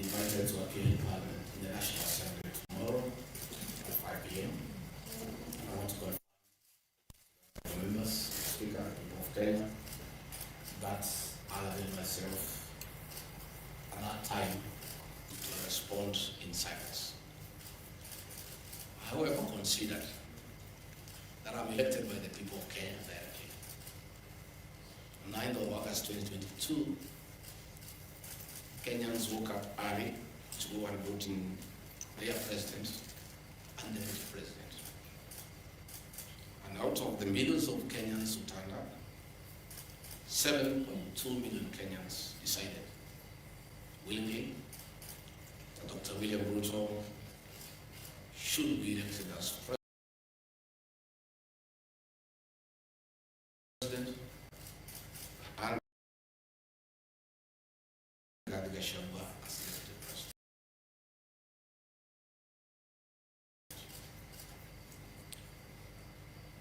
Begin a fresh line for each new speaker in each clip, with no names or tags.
invited to appear in Parliament in the National Assembly tomorrow at 5 p.m. I want to confirm the members, Speaker of Kenya, that other than myself, at that time, to respond in silence. However, considered that I'm elected by the people of Kenya directly. On 9th of August 2022, Kenyans woke up early to go and vote in their president and deputy president. And out of the millions of Kenyans who turned up, 7.2 million Kenyans decided willingly that Dr. William Ruto should be elected as president and Rigathi as elected president.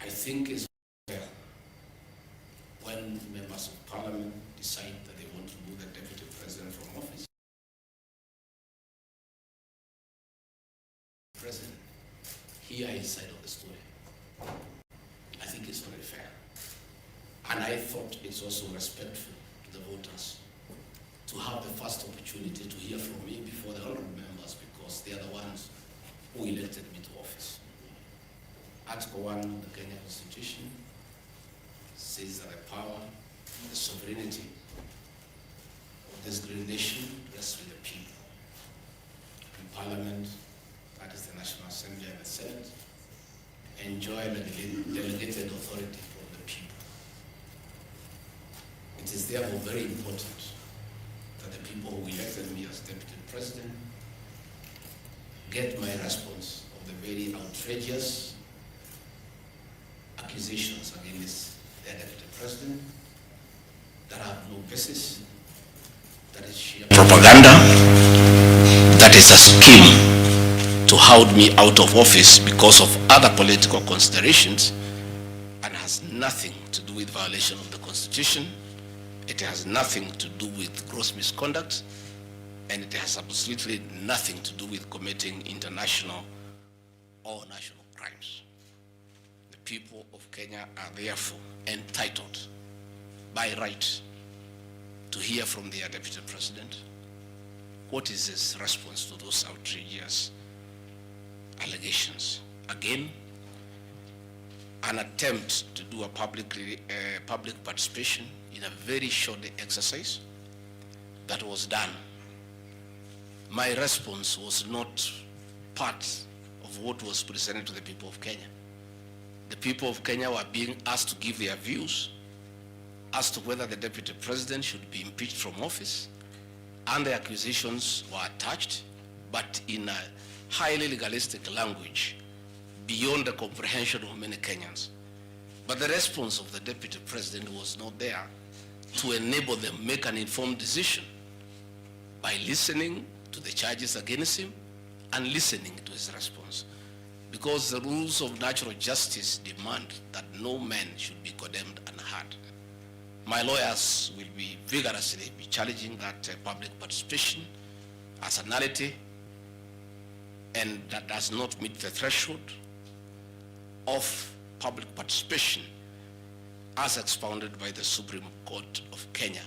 I think it's fair when members of parliament decide that they want to move the deputy president from office. President, hear his side of the story. I think it's very fair. And I thought it's also respectful to the voters to have the first opportunity to hear from me before the honorable members, because they are the ones who elected me to office. Article 1 of the Kenya Constitution says that the power, the sovereignty of this great nation rests with the people. In Parliament, that is the National Assembly and the Senate, enjoy the delegated authority from the people. It is therefore very important that the people who elected me as Deputy President get my response of the very outrageous accusations against their Deputy President that have no basis, that is sheer propaganda, that is a scheme to hold me out of office because of other political considerations, and has nothing to do with violation of the Constitution. It has nothing to do with gross misconduct, and it has absolutely nothing to do with committing international or national crimes. The people of Kenya are therefore entitled by right to hear from their Deputy President what is his response to those outrageous allegations. Again, an attempt to do a public participation in a very short exercise that was done. My response was not part of what was presented to the people of Kenya. The people of Kenya were being asked to give their views as to whether the Deputy President should be impeached from office, and the accusations were attached, but in a highly legalistic language beyond the comprehension of many Kenyans. But the response of the Deputy President was not there to enable them make an informed decision by listening to the charges against him and listening to his response. Because the rules of natural justice demand that no man should be condemned unheard. My lawyers will be vigorously challenging that public participation as a nullity, and that does not meet the threshold of public participation as expounded by the Supreme Court of Kenya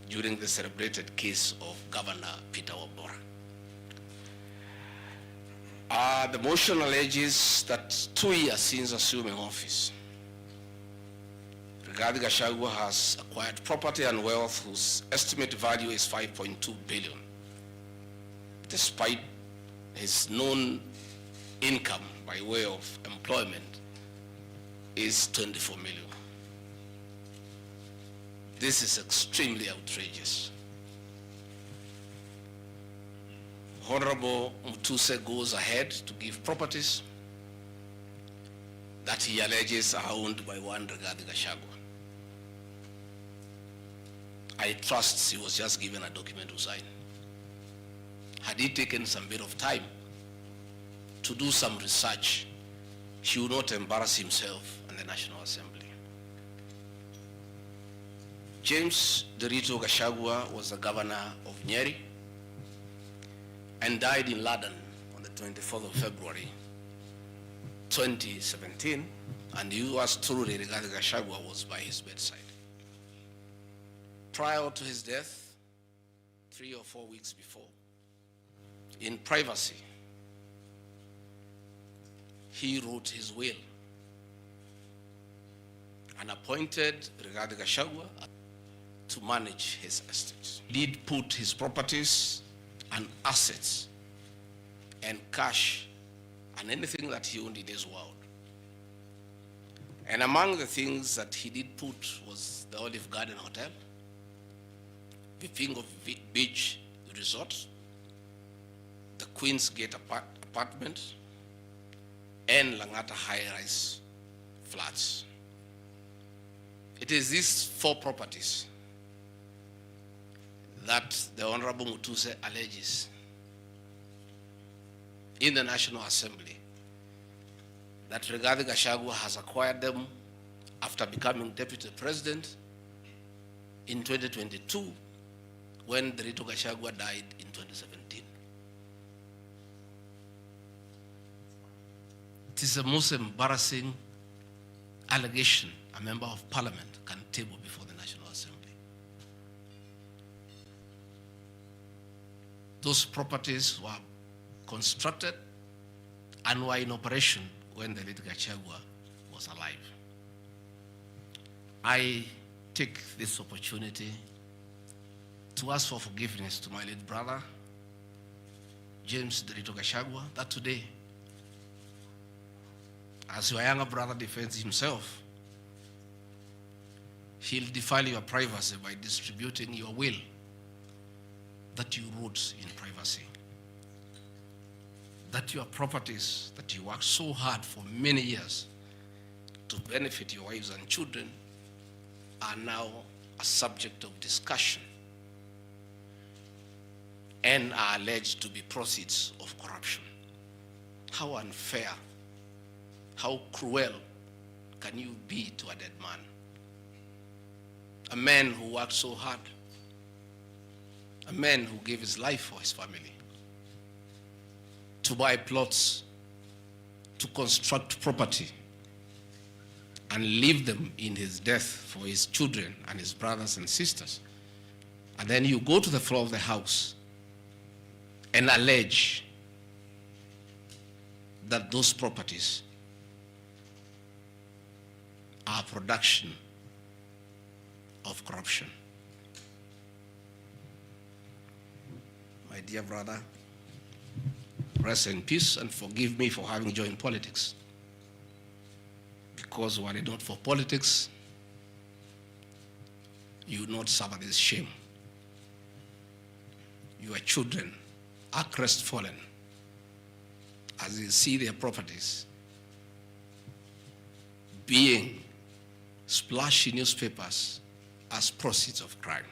during the celebrated case of Governor Peter Wabora. The motion alleges that 2 years since assuming office, Rigathi has acquired property and wealth whose estimated value is 5.2 billion, despite his known income by way of employment is 24 million. This is extremely outrageous. Honorable Mutuse goes ahead to give properties that he alleges are owned by one Rigathi Gachagua. I trust he was just given a document to sign. Had he taken some bit of time to do some research, he would not embarrass himself in the National Assembly. James Derito Gachagua was the governor of Nyeri. and died in London on the 24th of February 2017, and yours truly, Rigathi Gachagua, was by his bedside. Prior to his death, 3 or 4 weeks before, in privacy, he wrote his will and appointed Rigathi Gachagua to manage his estate. He did put his properties and assets and cash and anything that he owned in his world. And among the things that he did put was the Olive Garden Hotel, the Vifingo Beach Resort, the Queen's Gate apartment, and Langata high-rise flats. It is these 4 properties that the Honorable Mutuse alleges in the National Assembly that Rigathi Gachagua has acquired them after becoming Deputy President in 2022, when Rigathi Gachagua died in 2017. It is the most embarrassing allegation a member of parliament can table before the National Assembly. Those properties were constructed and were in operation when the late Gachagua was alive. I take this opportunity to ask for forgiveness to my late brother, James Derito Gachagua, that today, as your younger brother defends himself, he'll defile your privacy by distributing your will that you wrote in privacy. That your properties that you worked so hard for many years to benefit your wives and children are now a subject of discussion and are alleged to be proceeds of corruption. How unfair, how cruel can you be to a dead man? A man who worked so hard, a man who gave his life for his family, to buy plots, to construct property, and leave them in his death for his children and his brothers and sisters. And then you go to the floor of the House and allege that those properties are production of corruption. My dear brother, rest in peace and forgive me for having joined politics. Because were it not for politics, you would not suffer this shame. Your children are crestfallen as you see their properties being splashed in newspapers as proceeds of crime.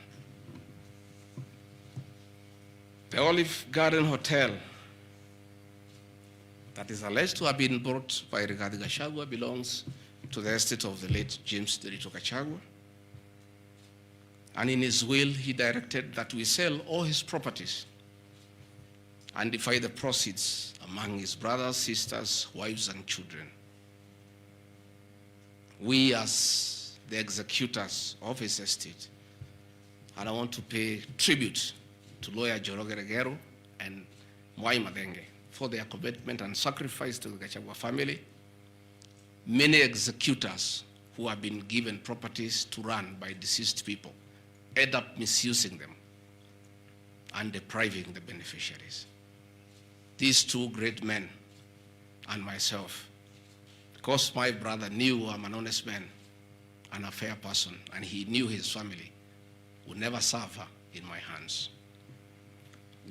The Olive Garden Hotel that is alleged to have been bought by Rigathi Gachagua belongs to the estate of the late James Derito Gachagua. And in his will, he directed that we sell all his properties and divide the proceeds among his brothers, sisters, wives, and children. We, as the executors of his estate, and I want to pay tribute to lawyer Joroge Regero and Mwai Madenge for their commitment and sacrifice to the Gachagua family. Many executors who have been given properties to run by deceased people end up misusing them and depriving the beneficiaries. These 2 great men and myself, because my brother knew I'm an honest man and a fair person, and he knew his family would never suffer in my hands,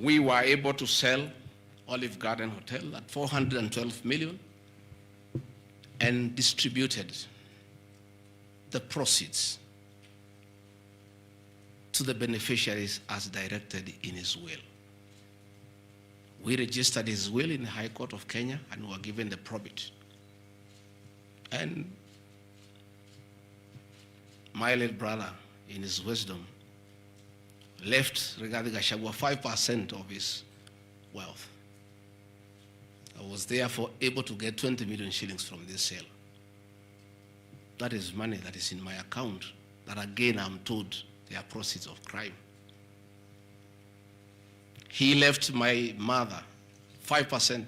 we were able to sell Olive Garden Hotel at 412 million and distributed the proceeds to the beneficiaries as directed in his will. We registered his will in the High Court of Kenya and were given the probate. And my late brother, in his wisdom, left Rigathi Gachagua 5% of his wealth. I was therefore able to get 20 million shillings from this sale. That is money that is in my account that again I'm told they are proceeds of crime. He left my mother 5%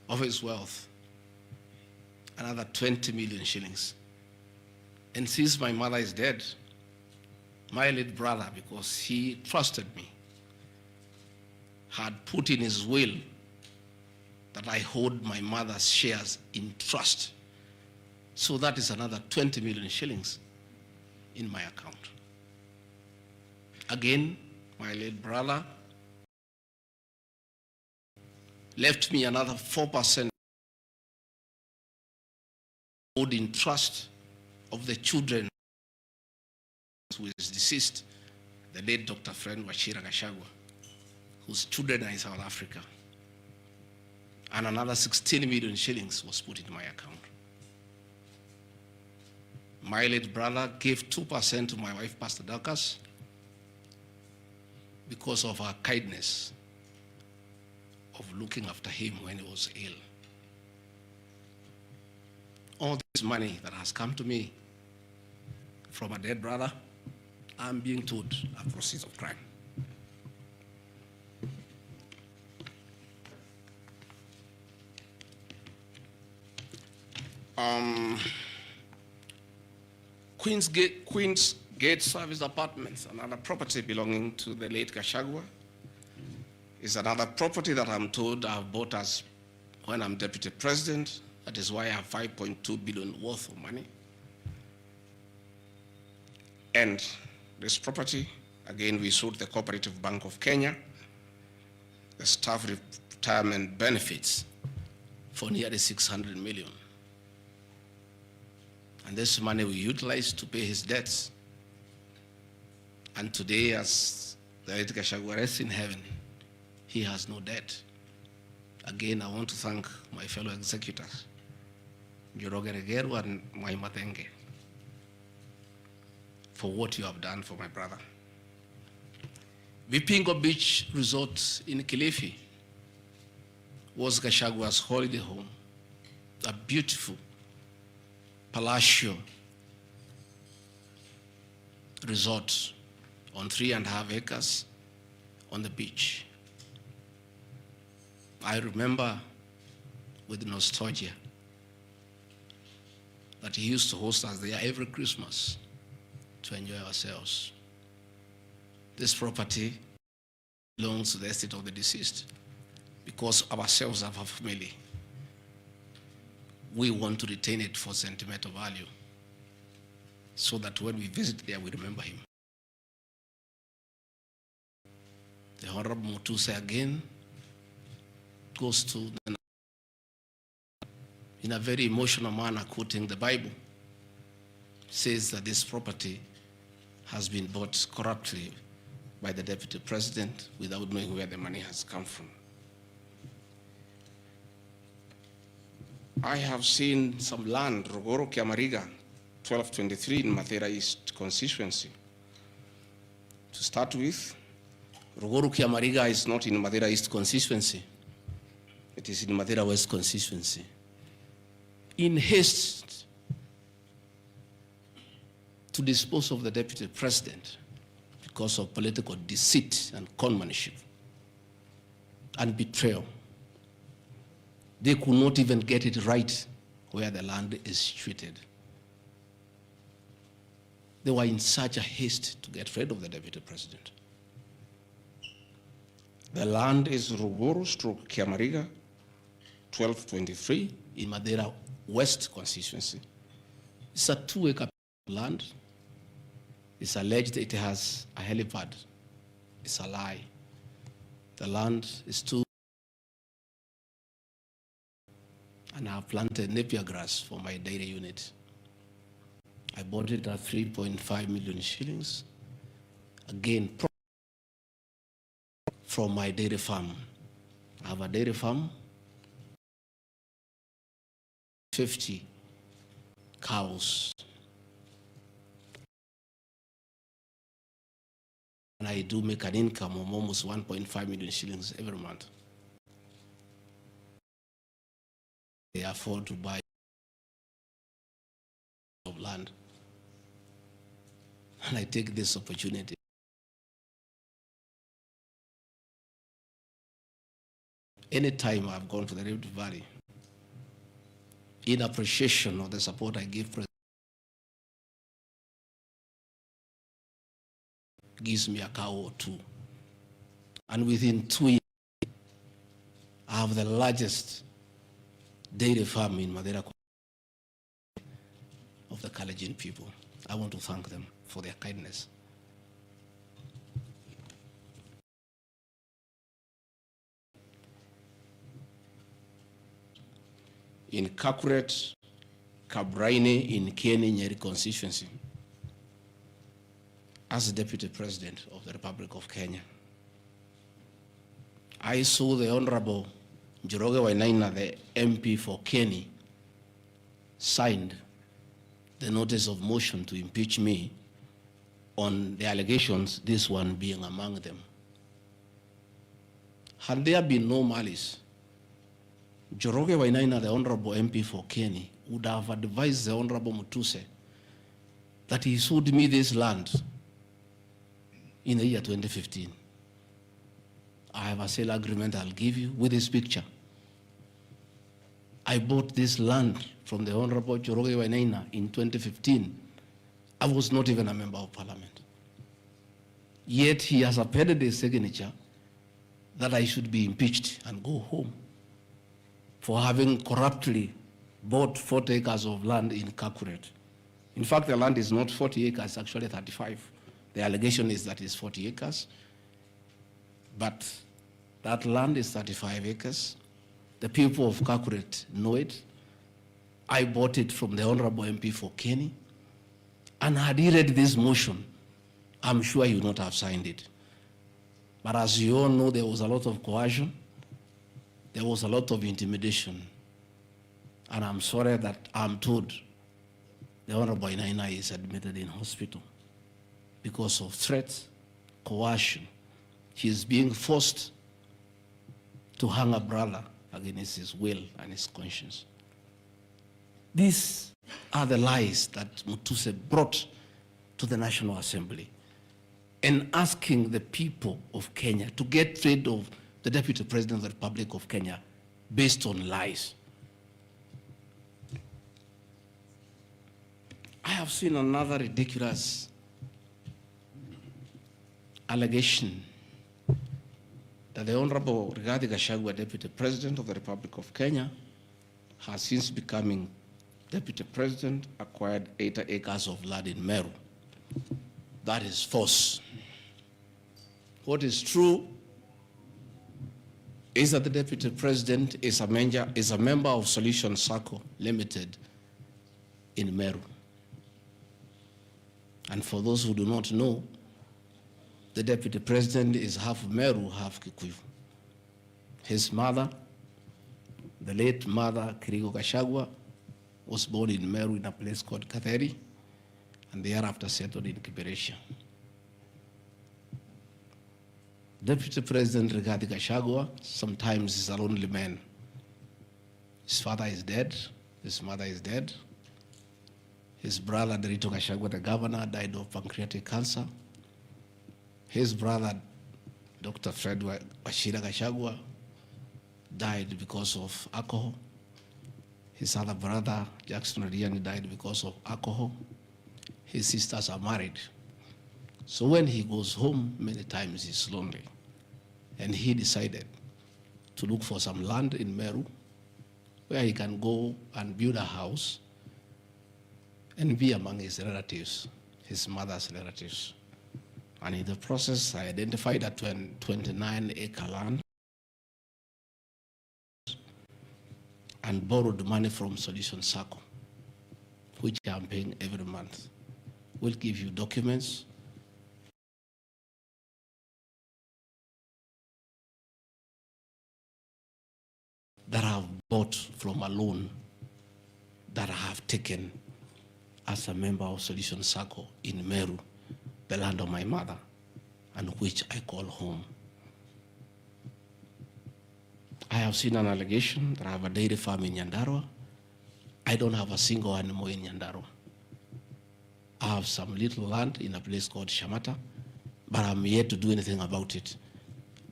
of his wealth, another 20 million shillings. And since my mother is dead, my late brother, because he trusted me, had put in his will that I hold my mother's shares in trust. So that is another 20 million shillings in my account. Again, my late brother left me another 4% hold in trust of the children who is deceased, the late Dr. Friend Wachira Gachagua, whose children are in South Africa. And another 16 million shillings was put into my account. My late brother gave 2% to my wife, Pastor Dorcas, because of her kindness of looking after him when he was ill. All this money that has come to me from a dead brother, I'm being told are proceeds of crime. Queen's Gate Service Apartments, another property belonging to the late Gachagua, is another property that I'm told I've bought as when I'm deputy president. That is why I have 5.2 billion worth of money. And this property, again, we sold the Cooperative Bank of Kenya, the staff retirement benefits for nearly 600 million. And this money we utilized to pay his debts. And today, as the late Gachagua rests in heaven, he has no debt. Again, I want to thank my fellow executors, Njoroge Regeru and MATIANG'I, for what you have done for my brother. Vipingo Beach Resort in Kilifi was Gachagua's holiday home, a beautiful palatial resort on 3.5 acres on the beach. I remember with nostalgia that he used to host us there every Christmas to enjoy ourselves. This property belongs to the estate of the deceased because ourselves have a family. We want to retain it for sentimental value so that when we visit there, we remember him. The Honorable Mutuse again goes to the, in a very emotional manner, quoting the Bible, says that this property has been bought corruptly by the deputy president without knowing where the money has come from. I have seen some land, Rogoro Kiamariga, 1223 in Mathera East constituency. To start with, Rogoro Kiamariga is not in Mathera East constituency. It is in Mathera West constituency. In haste to dispose of the deputy president because of political deceit and conmanship and betrayal, they could not even get it right where the land is situated. They were in such a haste to get rid of the deputy president. The land is Ruguru/Kiamariga, 1223 in Mathera West constituency. It's a 2-acre land. It's alleged it has a helipad. It's a lie. The land is too, and I have planted napier grass for my dairy unit. I bought it at 3.5 million shillings. Again, from my dairy farm. I have a dairy farm, 50 cows. And I do make an income of almost 1.5 million shillings every month. They afford to buy of land. And I take this opportunity. Anytime I've gone to the Rift Valley, in appreciation of the support I give President, gives me a cow or two. And within 2 years, I have the largest dairy farm in Madeira of the Kalenjin people. I want to thank them for their kindness. In Kakuret, Kabraine, in Kieni, Nyeri constituency, as Deputy President of the Republic of Kenya, I saw the Honorable Njoroge Wainaina, the MP for Kieni, signed the notice of motion to impeach me on the allegations, this one being among them. Had there been no malice, Njoroge Wainaina, the Honorable MP for Kieni, would have advised the Honorable Mutuse that he sold me this land in the year 2015. I have a sale agreement I'll give you with this picture. I bought this land from the Honorable Njoroge Wainaina in 2015. I was not even a member of parliament. Yet he has appended his signature that I should be impeached and go home for having corruptly bought 40 acres of land in Kakuret. In fact, the land is not 40 acres, actually 35. The allegation is that it's 40 acres, but that land is 35 acres. The people of Kakuret know it. I bought it from the Honorable MP for Kieni, and had he read this motion, I'm sure he would not have signed it. But as you all know, there was a lot of coercion, there was a lot of intimidation, and I'm sorry that I'm told the Honorable Wainaina is admitted in hospital because of threats, coercion. He is being forced to hang a brother against his will and his conscience. These are the lies that Mutuse brought to the National Assembly, and asking the people of Kenya to get rid of the Deputy President of the Republic of Kenya based on lies. I have seen another ridiculous allegation that the Honorable Rigathi Gachagua, Deputy President of the Republic of Kenya, has since becoming Deputy President, acquired 80 acres of land in Meru. That is false. What is true is that the Deputy President is a member of Solution Circle Limited in Meru. And for those who do not know, the Deputy President is half Meru, half Kikuyu. His mother, the late mother, Kirigo Gachagua, was born in Meru in a place called Katheri, and thereafter settled in Kiberesha. Deputy President Rigathi Gachagua sometimes is a lonely man. His father is dead, his mother is dead. His brother, Derito Gachagua, the governor, died of pancreatic cancer. His brother, Dr. Fred Wachira Gachagua, died because of alcohol. His other brother, Jackson Riani, died because of alcohol. His sisters are married. So when he goes home, many times he's lonely. And he decided to look for some land in Meru where he can go and build a house and be among his relatives, his mother's relatives. And in the process, I identified a 29-acre land and borrowed money from Solution Circle, which I'm paying every month. We'll give you documents. That I have bought from a loan that I have taken as a member of Solution Circle in Meru, the land of my mother. and which I call home. I have seen an allegation that I have a dairy farm in Nyandarua. I don't have a single animal in Nyandarua. I have some little land in a place called Shamata, but I'm yet to do anything about it.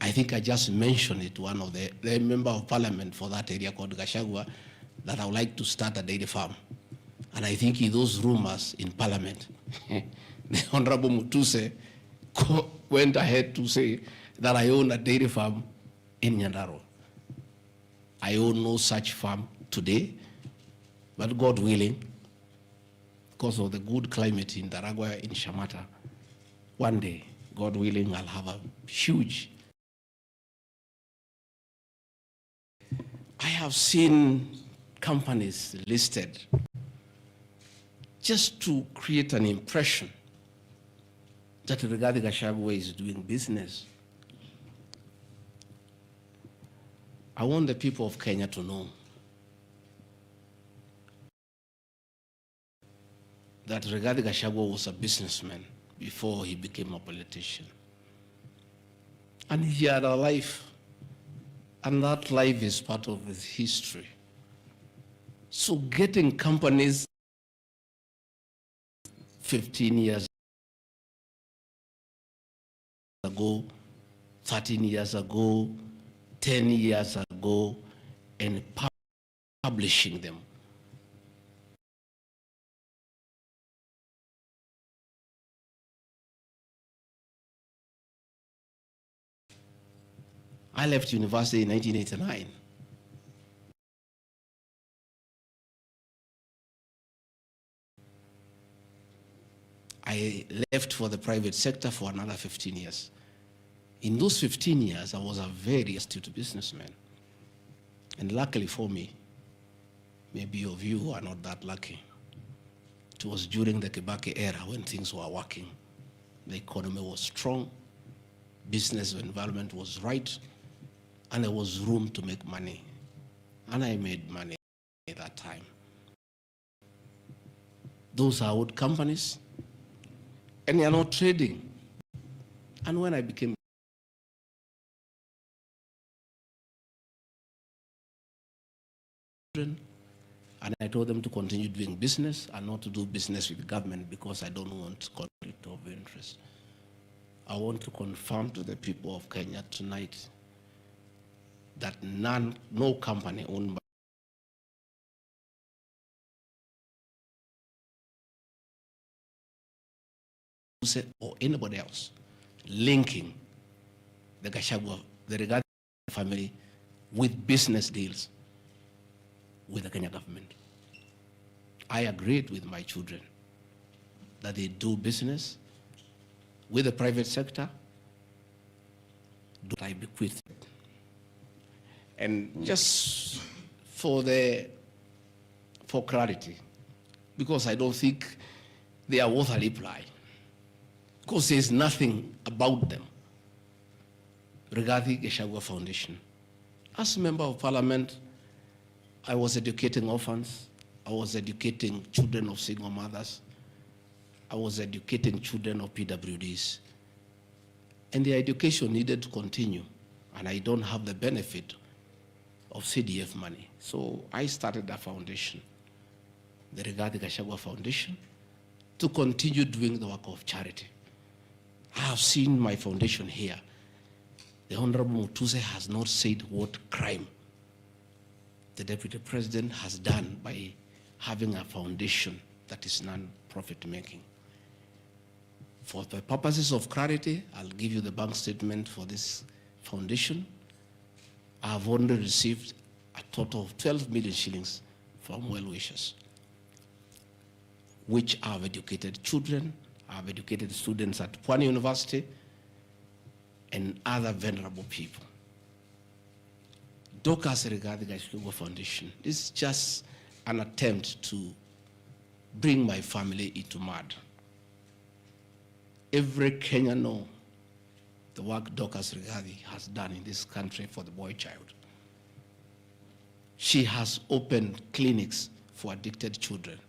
I think I just mentioned it to one of the member of parliament for that area called Gashagwa that I would like to start a dairy farm. And I think in those rumors in parliament, the Honorable Mutuse went ahead to say that I own a dairy farm in Nyandarua. I own no such farm today, but God willing, because of the good climate in Daragwa, in Shamata, one day, God willing, I'll have a huge. I have seen companies listed just to create an impression that Rigathi Gachagua is doing business. I want the people of Kenya to know that Rigathi Gachagua was a businessman before he became a politician. And he had a life, and that life is part of his history. So getting companies 15 years ago, 13 years ago, 10 years ago, and publishing them. I left university in 1989. I left for the private sector for another 15 years. In those 15 years, I was a very astute businessman. And luckily for me, maybe of you who are not that lucky, it was during the Kibaki era when things were working. The economy was strong, business environment was right, and there was room to make money. And I made money at that time. Those are old companies, and they are not trading. And when I became and I told them to continue doing business and not to do business with the government because I don't want conflict of interest. I want to confirm to the people of Kenya tonight that no company owned by or anybody else linking the Gachagua, the Rigathi family with business deals with the Kenya government. I agreed with my children that they do business with the private sector. Do I bequeath it? And just for clarity, because I don't think they are worth a reply, because there's nothing about them. Rigathi Gachagua Foundation. As a member of parliament, I was educating orphans. I was educating children of single mothers. I was educating children of PWDs. And the education needed to continue. And I don't have the benefit of CDF money. So I started a foundation, the Rigathi Gachagua Foundation, to continue doing the work of charity. I have seen my foundation here. The Honorable Mutuse has not said what crime the Deputy President has done by having a foundation that is non-profit making. For the purposes of clarity, I'll give you the bank statement for this foundation. I have only received a total of 12 million shillings from well-wishers, which have educated children, have educated students at Pwani University, and other vulnerable people. Dorcas Rigathi Gachagua Foundation is just an attempt to bring my family into mud. Every Kenyan knows the work Dorcas Rigathi has done in this country for the boy child. She has opened clinics for addicted children,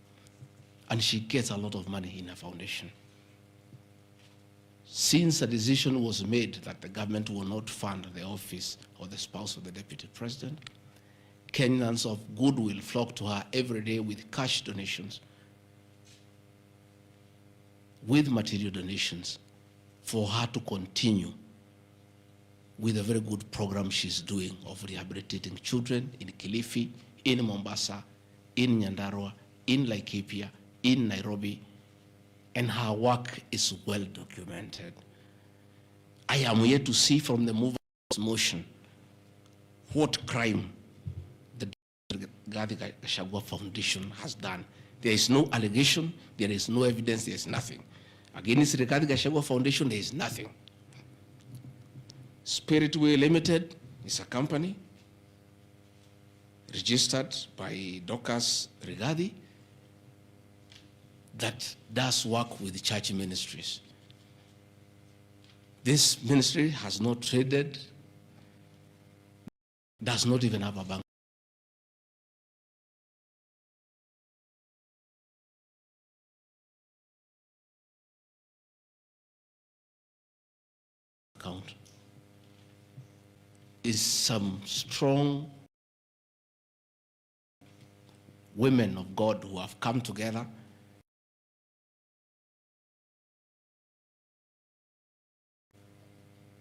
and she gets a lot of money in her foundation. since a decision was made that the government will not fund the office of the spouse of the deputy president, Kenyans of goodwill flock to her every day with cash donations, with material donations, for her to continue with a very good program she's doing of rehabilitating children in Kilifi, in Mombasa, in Nyandarua, in Laikipia, in Nairobi, and her work is well documented. I am yet to see from the mover's motion what crime the Rigathi Gachagua Foundation has done. There is no allegation, there is no evidence, there is nothing. Against the Rigathi Gachagua Foundation, there is nothing. Spiritway Limited is a company registered by Dorcas Rigathi that does work with church ministries. This ministry has not traded, does not even have a bank account. Is some strong women of God who have come together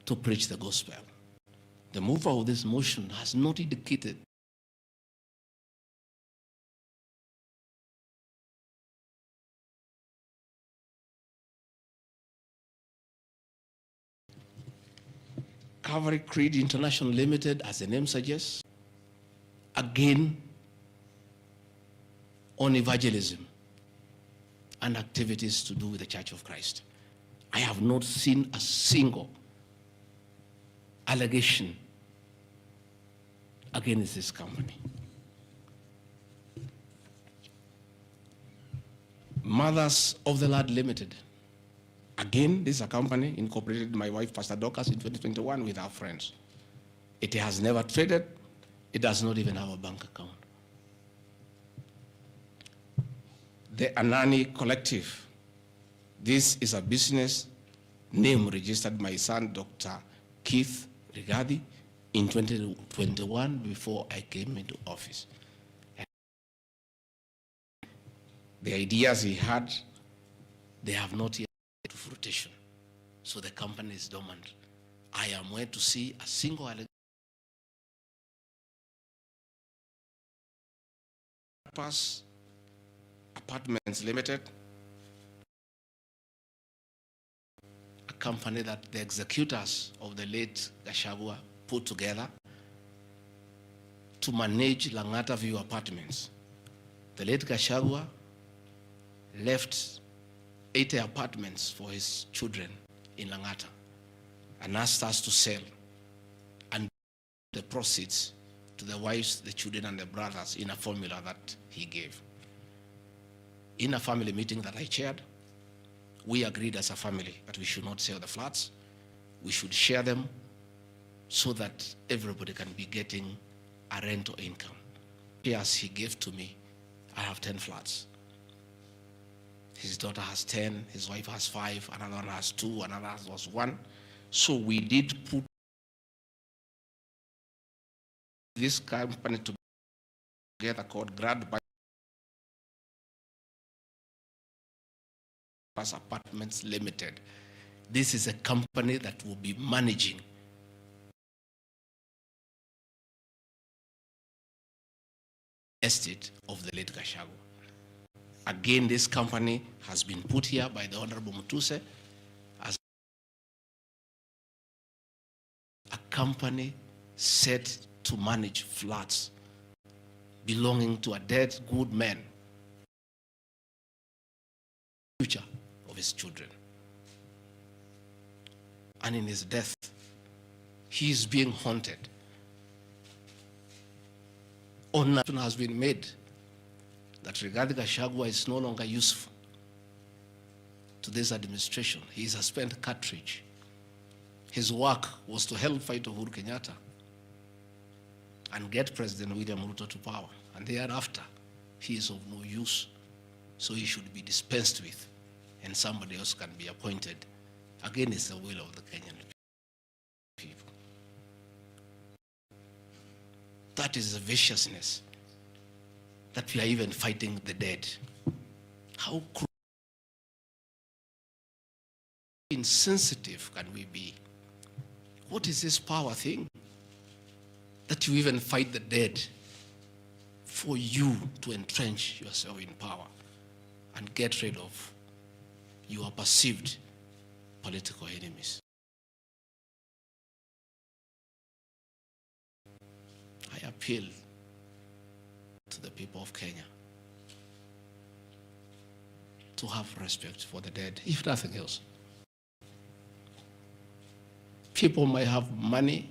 to preach the gospel. The mover of this motion has not indicated Calvary Creed International Limited, as the name suggests, again on evangelism and activities to do with the Church of Christ. I have not seen a single allegation against this company. Mothers of the Lord Limited. Again, this is a company incorporated my wife, Pastor Dorcas, in 2021 with our friends. It has never traded. It does not even have a bank account. The Anani Collective. This is a business name registered by my son, Dr. Keith Rigathi, in 2021 before I came into office. The ideas he had, they have not yet to fruition. So the company is dormant. I am waiting to see a single Apartments Limited, a company that the executors of the late Gachagua put together to manage Langata View Apartments. The late Gachagua left 80 apartments for his children in Langata and asked us to sell and the proceeds to the wives, the children, and the brothers in a formula that he gave. In a family meeting that I chaired, we agreed as a family that we should not sell the flats. We should share them so that everybody can be getting a rental income. As he gave to me, I have 10 flats. His daughter has 10, his wife has 5, another one has 2, another has 1. So we did put this company together called Grad Bypass Apartments Limited. This is a company that will be managing estate of the late Gachagua. Again, this company has been put here by the Honorable Mutuse as a company set to manage flats belonging to a dead good man, future of his children. And in his death, he is being haunted. Announcement has been made that Rigathi Gachagua is no longer useful to this administration. He is a spent cartridge. His work was to help fight Uhuru Kenyatta and get President William Ruto to power. And thereafter, he is of no use. So he should be dispensed with, and somebody else can be appointed against the will of the Kenyan people. That is the viciousness that we are even fighting the dead. How insensitive can we be? What is this power thing? That you even fight the dead for you to entrench yourself in power and get rid of your perceived political enemies. I appeal to the people of Kenya to have respect for the dead, if nothing else. People may have money,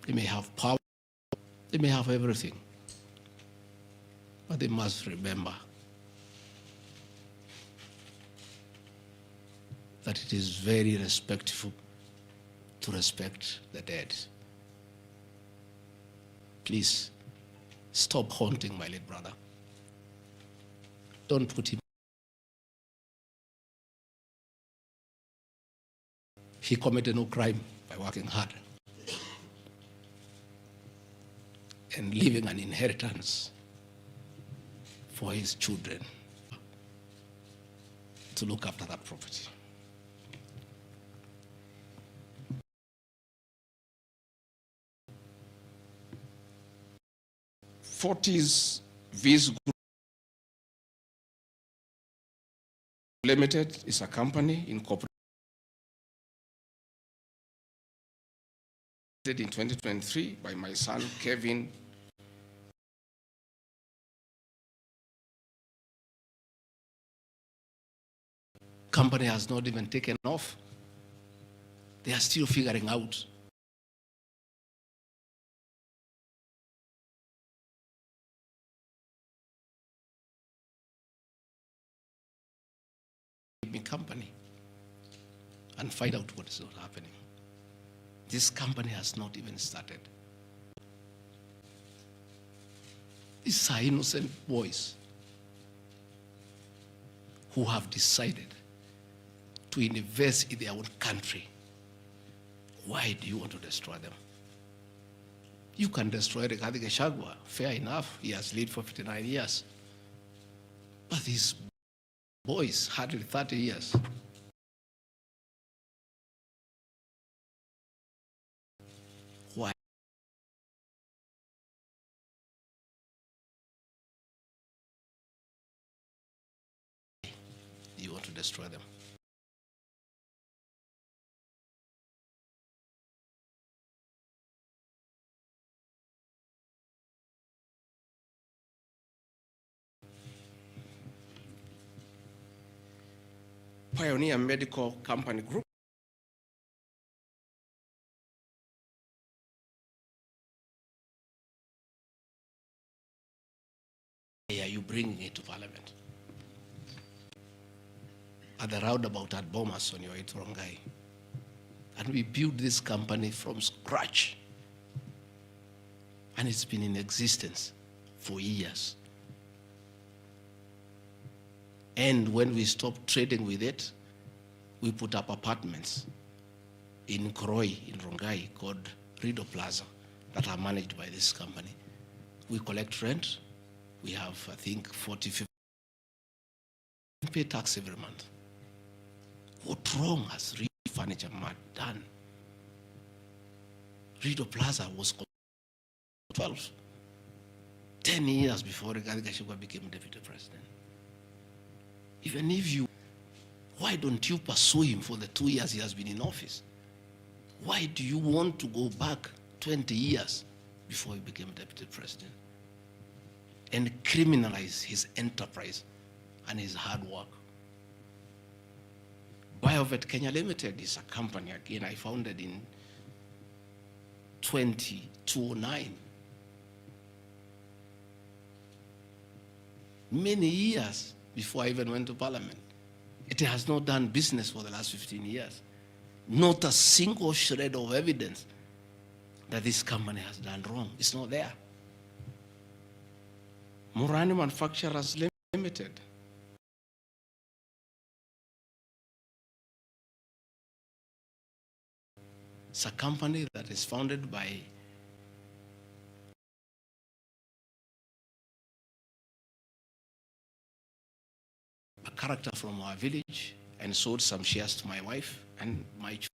they may have power, they may have everything, but they must remember that it is very respectful to respect the dead. Please, stop haunting my late brother. Don't put him. He committed no crime by working hard and leaving an inheritance for his children to look after that property. Fortis Viz Group Limited is a company incorporated in 2023 by my son Kevin. Company has not even taken off. They are still figuring out. Company and find out what is not happening. This company has not even started. These are innocent boys who have decided to invest in their own country. Why do you want to destroy them? You can destroy Rigathi Gachagua, fair enough, he has led for 59 years. But these boys, hardly 30 years. Why? You want to destroy them? Pioneer Medical Company Group. Are you bringing it to Parliament? At the roundabout at Bomas on your way to Rongai. And we built this company from scratch. And it's been in existence for years. And when we stopped trading with it, we put up apartments in Kroi, in Rongai, called Rido Plaza, that are managed by this company. We collect rent. We have, I think, 40, 50. We pay tax every month. What wrong has Rido Furniture Mart done? Rido Plaza was 12, 10 years before Rigathi Gachagua became deputy president. Even if you, why don't you pursue him for the 2 years he has been in office? Why do you want to go back 20 years before he became deputy president and criminalize his enterprise and his hard work? Biovet Kenya Limited is a company, again, I founded in 2009. Many years before I even went to Parliament. It has not done business for the last 15 years. Not a single shred of evidence that this company has done wrong. It's not there. Murani Manufacturers Limited It's a company that is founded by a character from our village and sold some shares to my wife and my children.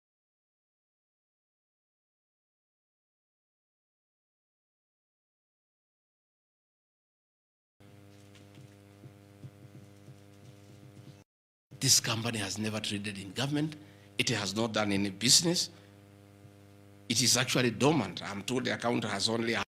This company has never traded in government. It has not done any business. It is actually dormant. I'm told the account has only have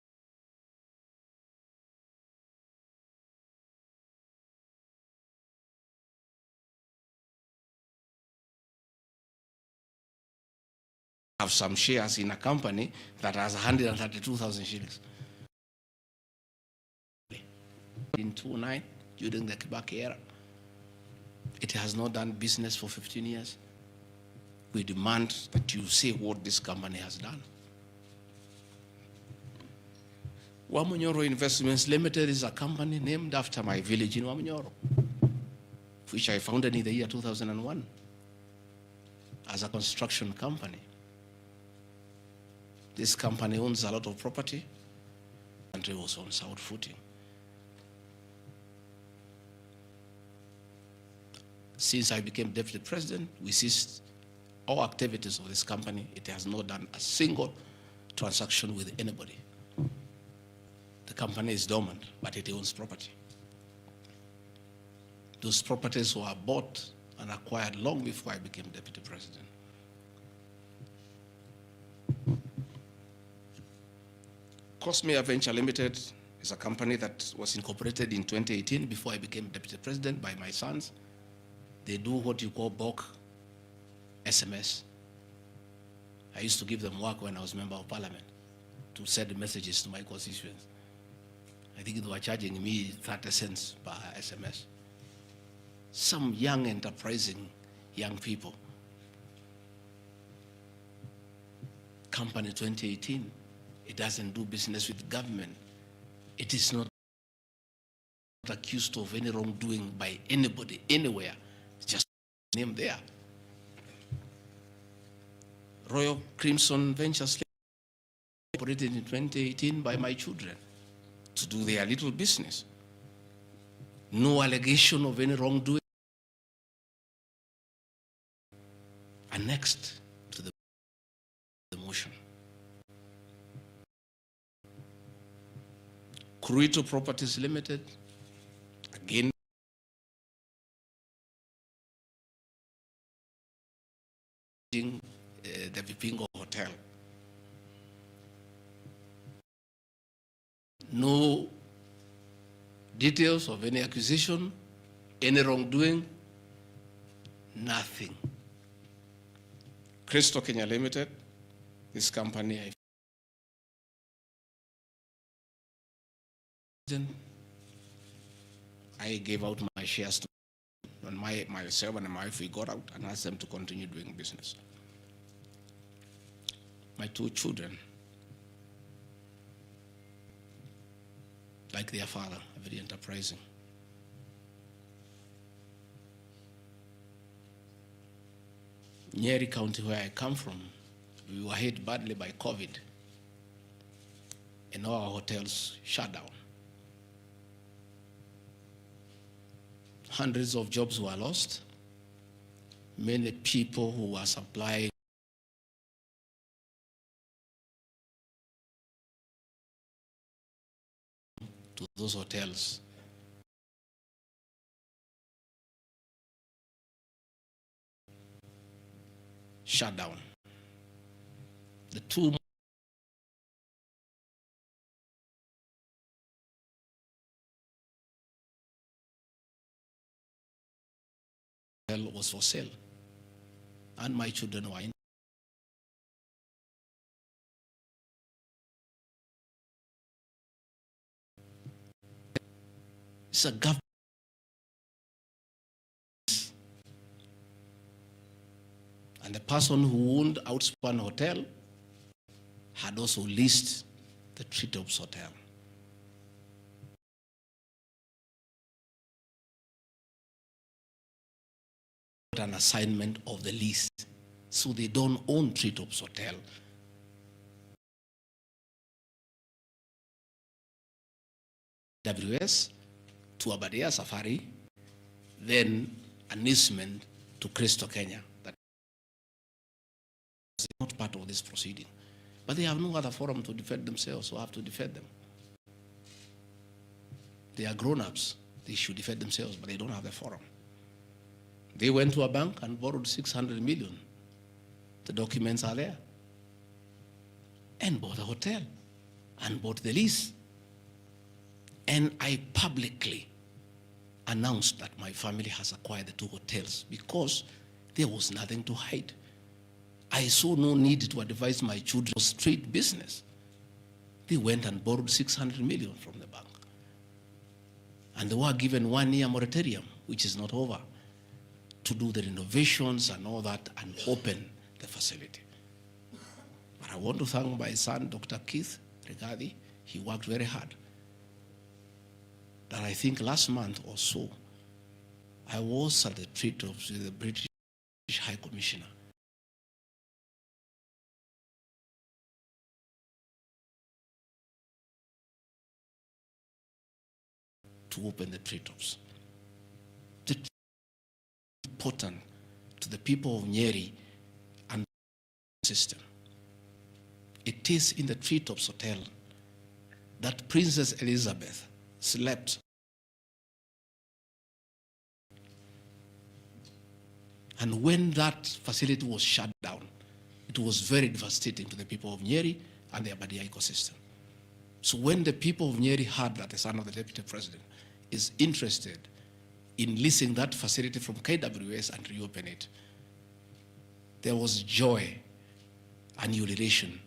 some shares in a company that has 132,000 shillings. In 2009, during the Kibaki era, it has not done business for 15 years. We demand that you say what this company has done. Wamunyoro Investments Limited is a company named after my village in Wamunyoro, which I founded in the year 2001 as a construction company. This company owns a lot of property. The country was on sound footing. Since I became deputy president, we ceased all activities of this company. It has not done a single transaction with anybody. The company is dormant, but it owns property. Those properties were bought and acquired long before I became deputy president. Cosmea Venture Limited is a company that was incorporated in 2018 before I became deputy president by my sons. They do what you call bulk SMS. I used to give them work when I was member of parliament to send messages to my constituents. I think they were charging me 30 cents per SMS. Some young, enterprising young people. Company 2018, it doesn't do business with government. It is not accused of any wrongdoing by anybody, anywhere. It's just name there. Royal Crimson Ventures operated in 2018 by my children to do their little business. No allegation of any wrongdoing. Annexed to the motion. Kurito Properties Limited, again, the Vipingo Hotel. No details of any accusation, any wrongdoing, nothing. Crystal Kenya Limited, this company I gave out my shares to, and myself and my wife, we got out and asked them to continue doing business. My two children, like their father, very enterprising. Nyeri County, where I come from, we were hit badly by COVID, and all our hotels shut down. Hundreds of jobs were lost. Many people who were supplying to those hotels shut down. The two was for sale, and my children were in. It's a government. And the person who owned Outspan Hotel had also leased the Treetops Hotel. An assignment of the lease So they don't own Treetops Hotel. WS to Aberdare Safari, then an easement to Crystal Kenya. That is not part of this proceeding. But they have no other forum to defend themselves, so have to defend them. They are grown-ups. They should defend themselves, but they don't have the forum. They went to a bank and borrowed 600 million. The documents are there. And bought a hotel and bought the lease. And I publicly announced that my family has acquired the 2 hotels because there was nothing to hide. I saw no need to advise my children straight business. They went and borrowed 600 million from the bank. And they were given 1-year moratorium, which is not over, to do the renovations and all that and open the facility. But I want to thank my son, Dr. Keith Rigathi. He worked very hard. That I think last month or so, I was at the treat-offs with the British High Commissioner. To open the treat-offs. It's important to the people of Nyeri and the system. It is in the Treetops Hotel that Princess Elizabeth slept. And when that facility was shut down, it was very devastating to the people of Nyeri and the Aberdare ecosystem. So when the people of Nyeri heard that the son of the deputy president is interested in leasing that facility from KWS and reopen it, there was joy and ululation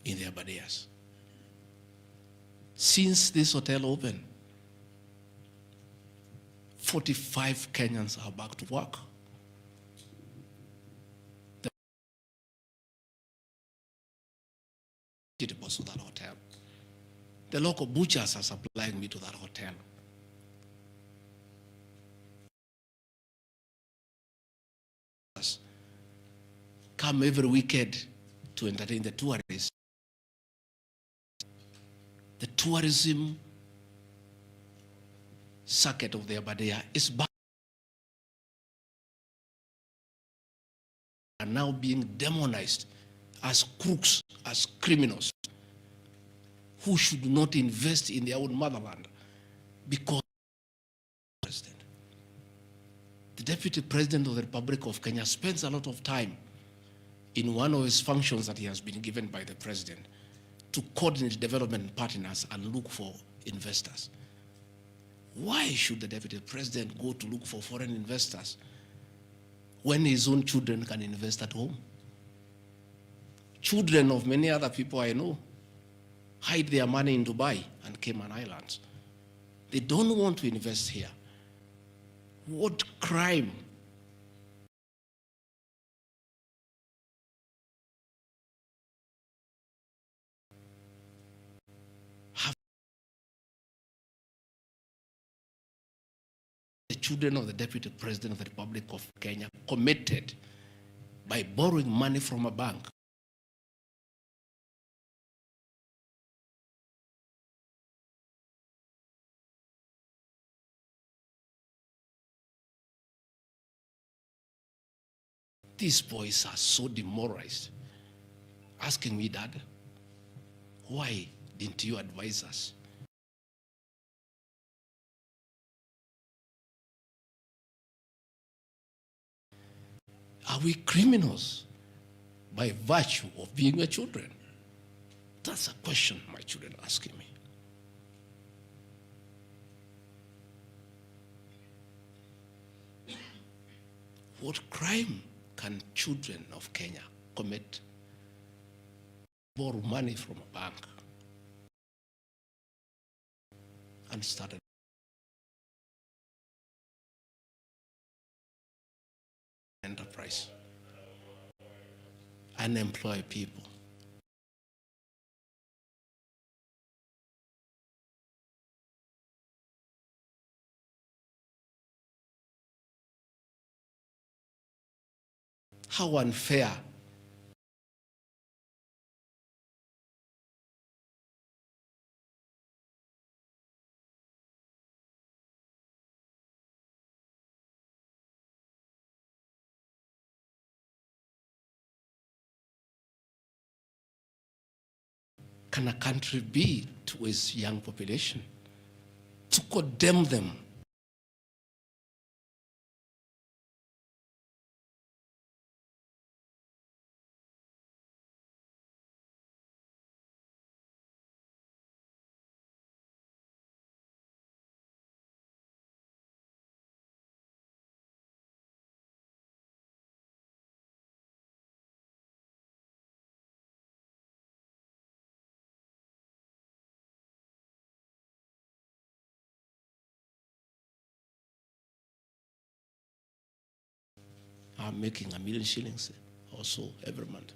in the Aberdares. Since this hotel opened, 45 Kenyans are back to work. The vegetables to that hotel. The local butchers are supplying me to that hotel. Come every weekend to entertain the tourists. The tourism circuit of the Aberdare is back and now being demonized as crooks, as criminals who should not invest in their own motherland because the Deputy President of the Republic of Kenya spends a lot of time in one of his functions that he has been given by the President to coordinate development partners and look for investors. Why should the Deputy President go to look for foreign investors when his own children can invest at home? Children of many other people I know hide their money in Dubai and Cayman Islands. They don't want to invest here. What crime have the children of the Deputy President of the Republic of Kenya committed by borrowing money from a bank? These boys are so demoralized, asking me, Dad, why didn't you advise us? Are we criminals by virtue of being your children? That's a question my children are asking me. What crime can children of Kenya commit? Borrow money from a bank and start an enterprise and employ people. How unfair. Can a country be to its young population? To condemn them. Are making $1 million shillings or so every month.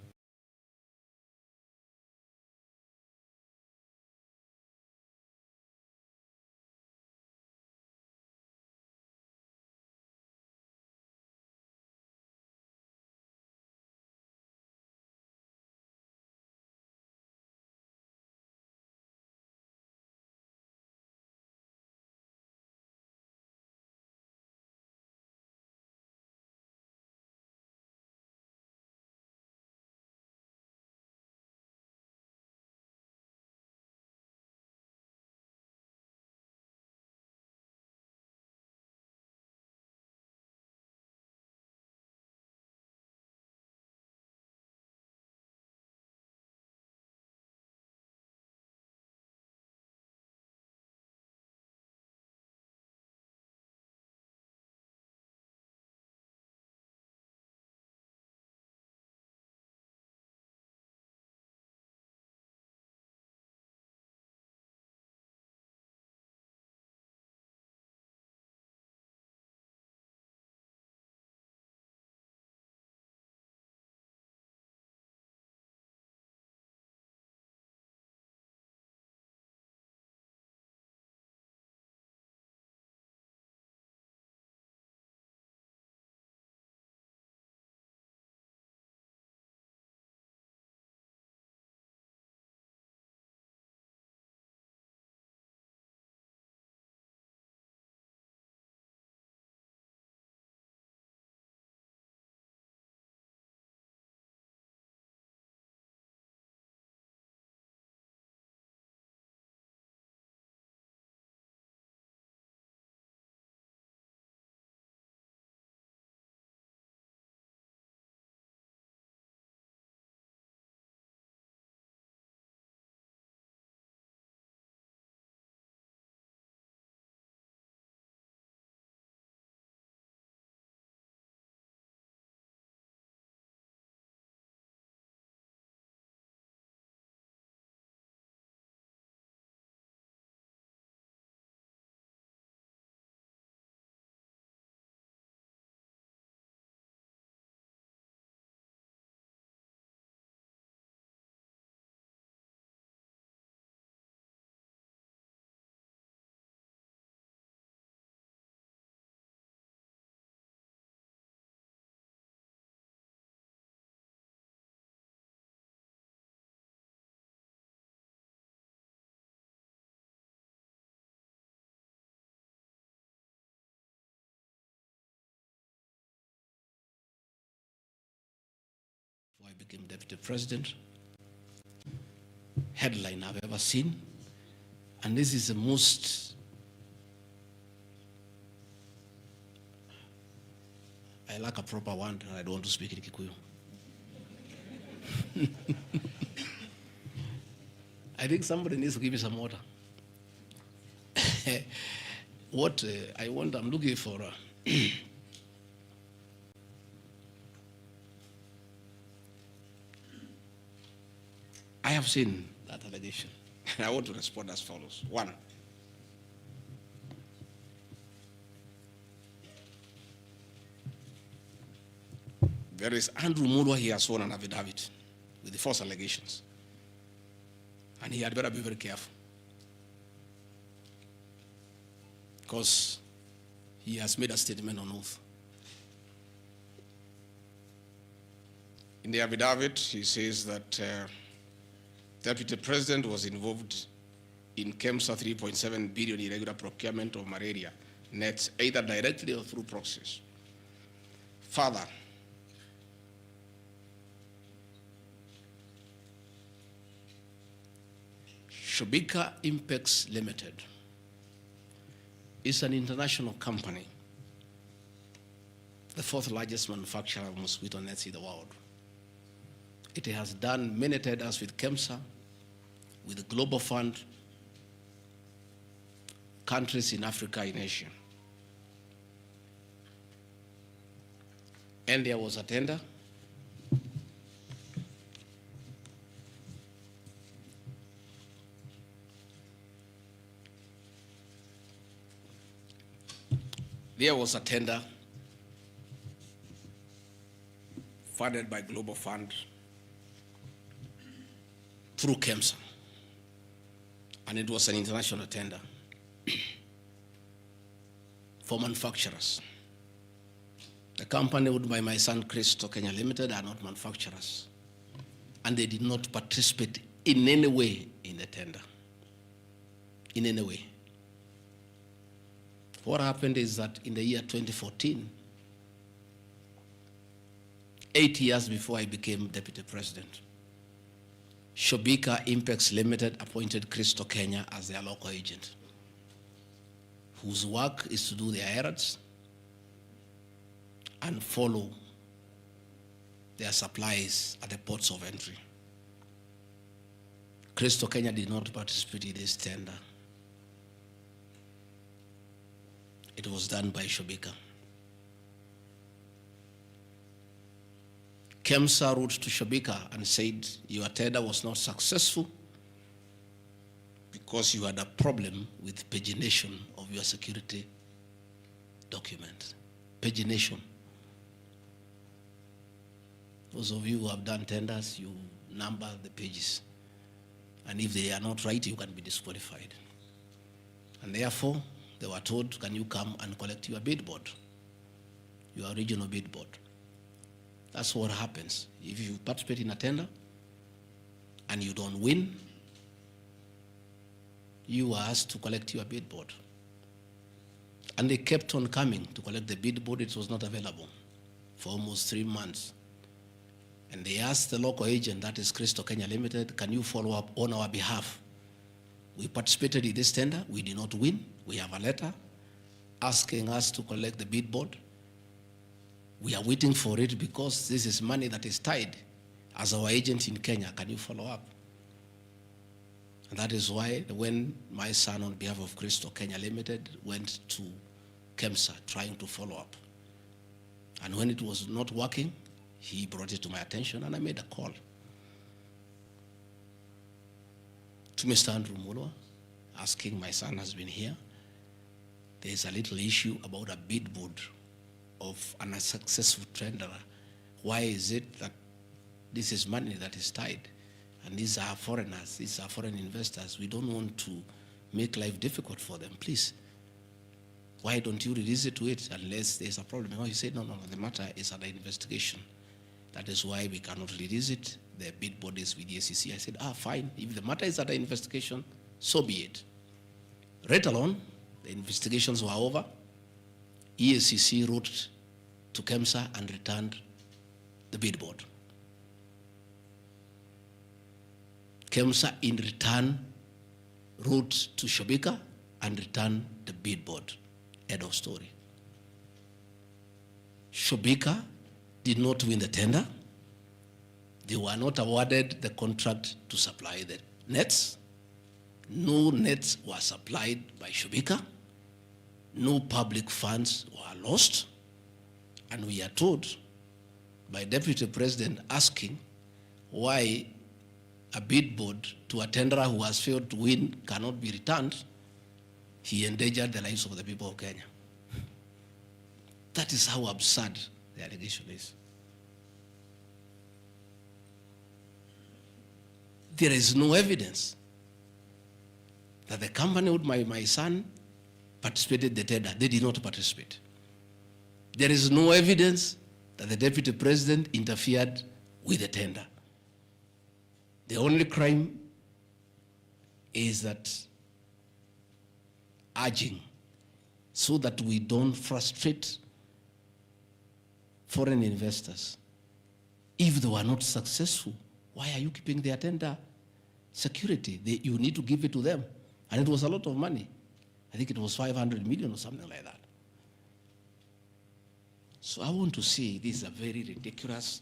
Before I became deputy president, headline I've ever seen. And this is the most, I like a proper one, and I don't want to speak in Kikuyu. I think somebody needs to give me some water. What I want, I'm looking for, I have seen that allegation. And I want to respond as follows. One, there is Andrew Mulwa, he has sworn an affidavit with the false allegations. And he had better be very careful, because he has made a statement on oath. In the affidavit, he says that Deputy President was involved in KEMSA 3.7 billion irregular procurement of malaria nets, either directly or through proxies. Further, Shobika Impex Limited is an international company, the fourth largest manufacturer of mosquito nets in the world. It has done many tenders with KEMSA, with the Global Fund, countries in Africa, in Asia. And there was a tender. There was a tender funded by Global Fund through KEMSA, and it was an international tender for manufacturers. The company owned by my son Christo Kenya Limited are not manufacturers, and they did not participate in any way in the tender, in any way. What happened is that in the year 2014, 8 years before I became Deputy President, Shobika Impex Limited appointed Christo Kenya as their local agent, whose work is to do their errands and follow their supplies at the ports of entry. Christo Kenya did not participate in this tender. It was done by Shobika. KEMSA wrote to Shobika and said, your tender was not successful because you had a problem with pagination of your security document. Pagination. Those of you who have done tenders, you number the pages. And if they are not right, you can be disqualified. And therefore, they were told, can you come and collect your bid board, your original bid board? That's what happens. If you participate in a tender and you don't win, you are asked to collect your bid board. And they kept on coming to collect the bid board. It was not available for almost 3 months. And they asked the local agent, that is Christo Kenya Limited, can you follow up on our behalf? We participated in this tender. We did not win. We have a letter asking us to collect the bid board. We are waiting for it because this is money that is tied as our agent in Kenya. Can you follow up? And that is why when my son, on behalf of Christo Kenya Limited, went to KEMSA trying to follow up. And when it was not working, he brought it to my attention and I made a call to Mr. Andrew Mulwa, asking, my son has been here. There's a little issue about a bid board of an unsuccessful tenderer. Why is it that this is money that is tied? And these are foreigners, these are foreign investors. We don't want to make life difficult for them. Please, why don't you release it to it unless there's a problem? Oh, he said, no, the matter is under investigation. That is why we cannot release it. The bid board is with the SEC. I said, fine. If the matter is under investigation, so be it. Right along, the investigations were over. EACC wrote to KEMSA and returned the bid board. KEMSA in return wrote to Shobika and returned the bid board. End of story. Shobika did not win the tender. They were not awarded the contract to supply the nets. No nets were supplied by Shobika. No public funds were lost. And we are told by Deputy President asking why a bid board to a tenderer who has failed to win cannot be returned. He endangered the lives of the people of Kenya. That is how absurd the allegation is. There is no evidence that the company with my son participated in the tender. They did not participate. There is no evidence that the Deputy President interfered with the tender. The only crime is that urging so that we don't frustrate foreign investors. If they were not successful, why are you keeping their tender security? You need to give it to them. And it was a lot of money. I think it was 500 million or something like that. So I want to say this is a very ridiculous,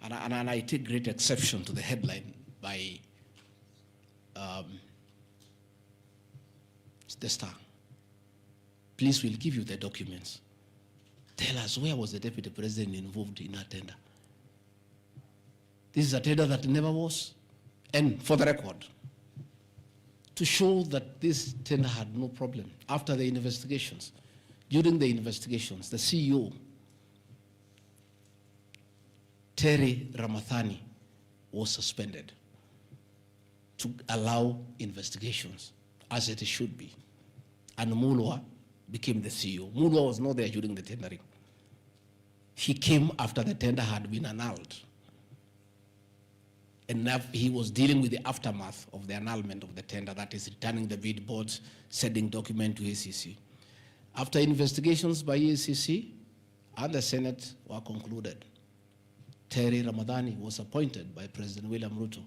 and I take great exception to the headline by the Star. Please, we'll give you the documents. Tell us, where was the deputy president involved in a tender? This is a tender that never was. And for the record, to show that this tender had no problem, after the investigations, during the investigations, the CEO, Terry Ramathani, was suspended to allow investigations, as it should be. And Mulwa became the CEO. Mulwa was not there during the tendering. He came after the tender had been annulled. And he was dealing with the aftermath of the annulment of the tender, that is returning the bid boards, sending document to ACC. After investigations by ACC and the Senate were concluded, Terry Ramathani was appointed by President William Ruto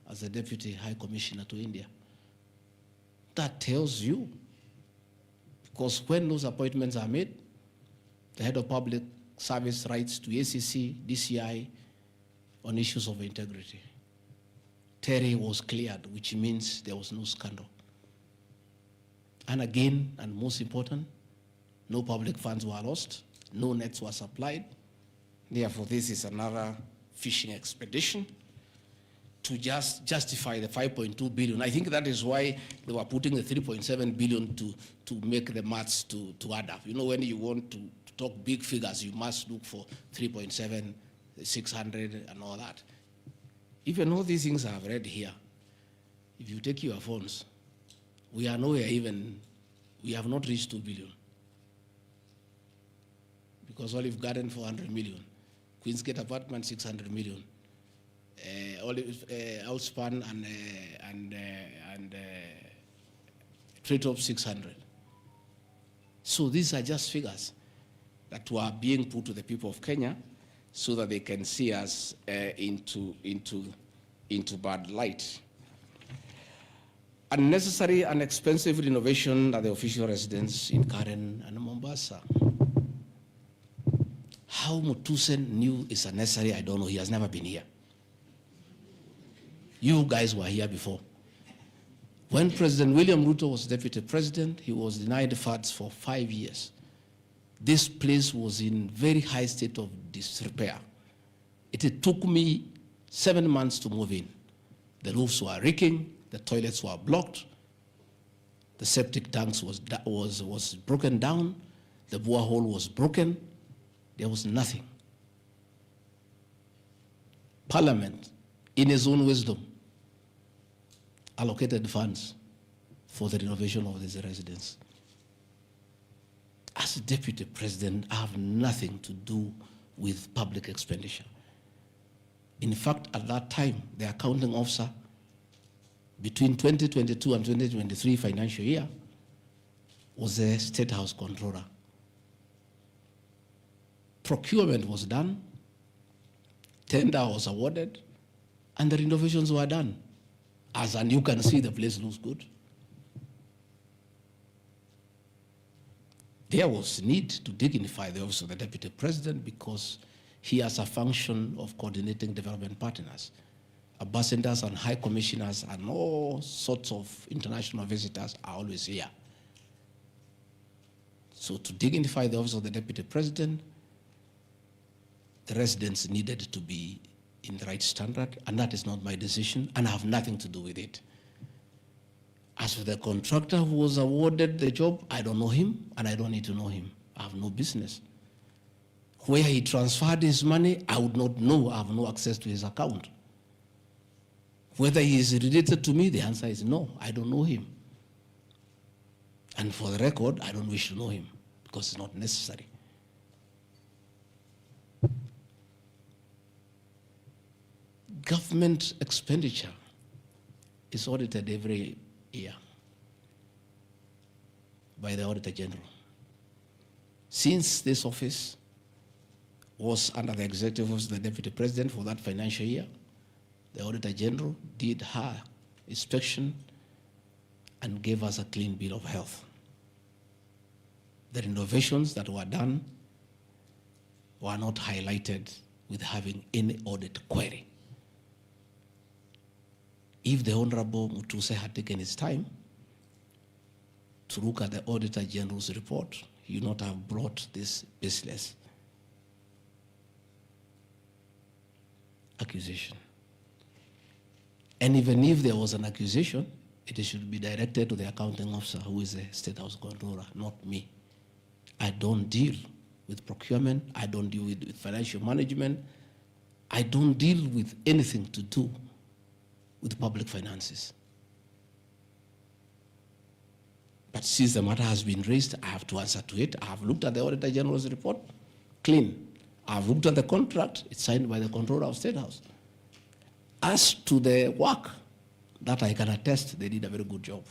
as the Deputy High Commissioner to India. That tells you, because when those appointments are made, the head of public service writes to ACC, DCI on issues of integrity. Terry was cleared, which means there was no scandal. And again, and most important, no public funds were lost, no nets were supplied. Therefore, this is another fishing expedition to just justify the 5.2 billion. I think that is why they were putting the 3.7 billion to make the maths to add up. You know, when you want to talk big figures, you must look for 3.7, 600, and all that. Even all these things I've read here, if you take your phones, we are nowhere even, we have not reached 2 billion. Because Olive Garden, 400 million. Queensgate Apartment, 600 million. Outspan and Treetop, 600. So these are just figures that were being put to the people of Kenya so that they can see us into bad light. Unnecessary and expensive renovation at the official residence in Karen and Mombasa. How Mutusen knew it's unnecessary, I don't know. He has never been here. You guys were here before. When President William Ruto was deputy president, he was denied funds for 5 years. This place was in very high state of disrepair. It took me 7 months to move in. The roofs were leaking, the toilets were blocked, the septic tanks was broken down, the borehole was broken, there was nothing. Parliament, in its own wisdom, allocated funds for the renovation of this residence. As a deputy president, I have nothing to do with public expenditure. In fact, at that time, the accounting officer, between 2022 and 2023 financial year, was the State House Controller. Procurement was done, tender was awarded, and the renovations were done. And you can see the place looks good. There was need to dignify the office of the deputy president because he has a function of coordinating development partners. Ambassadors and high commissioners and all sorts of international visitors are always here. So to dignify the office of the deputy president, the residents needed to be in the right standard, and that is not my decision, and I have nothing to do with it. As for the contractor who was awarded the job, I don't know him, and I don't need to know him. I have no business. Where he transferred his money, I would not know. I have no access to his account. Whether he is related to me, the answer is no. I don't know him. And for the record, I don't wish to know him, because it's not necessary. Government expenditure is audited every year by the Auditor General. Since this office was under the executive office of the Deputy President for that financial year, the Auditor General did her inspection and gave us a clean bill of health. The renovations that were done were not highlighted with having any audit query. If the Honorable Mutuse had taken his time to look at the Auditor General's report, he would not have brought this baseless accusation. And even if there was an accusation, it should be directed to the accounting officer, who is the State House Controller, not me. I don't deal with procurement. I don't deal with financial management. I don't deal with anything to do with public finances. But since the matter has been raised, I have to answer to it. I have looked at the Auditor General's report, clean. I have looked at the contract, it's signed by the Controller of State House. As to the work, that I can attest, they did a very good job.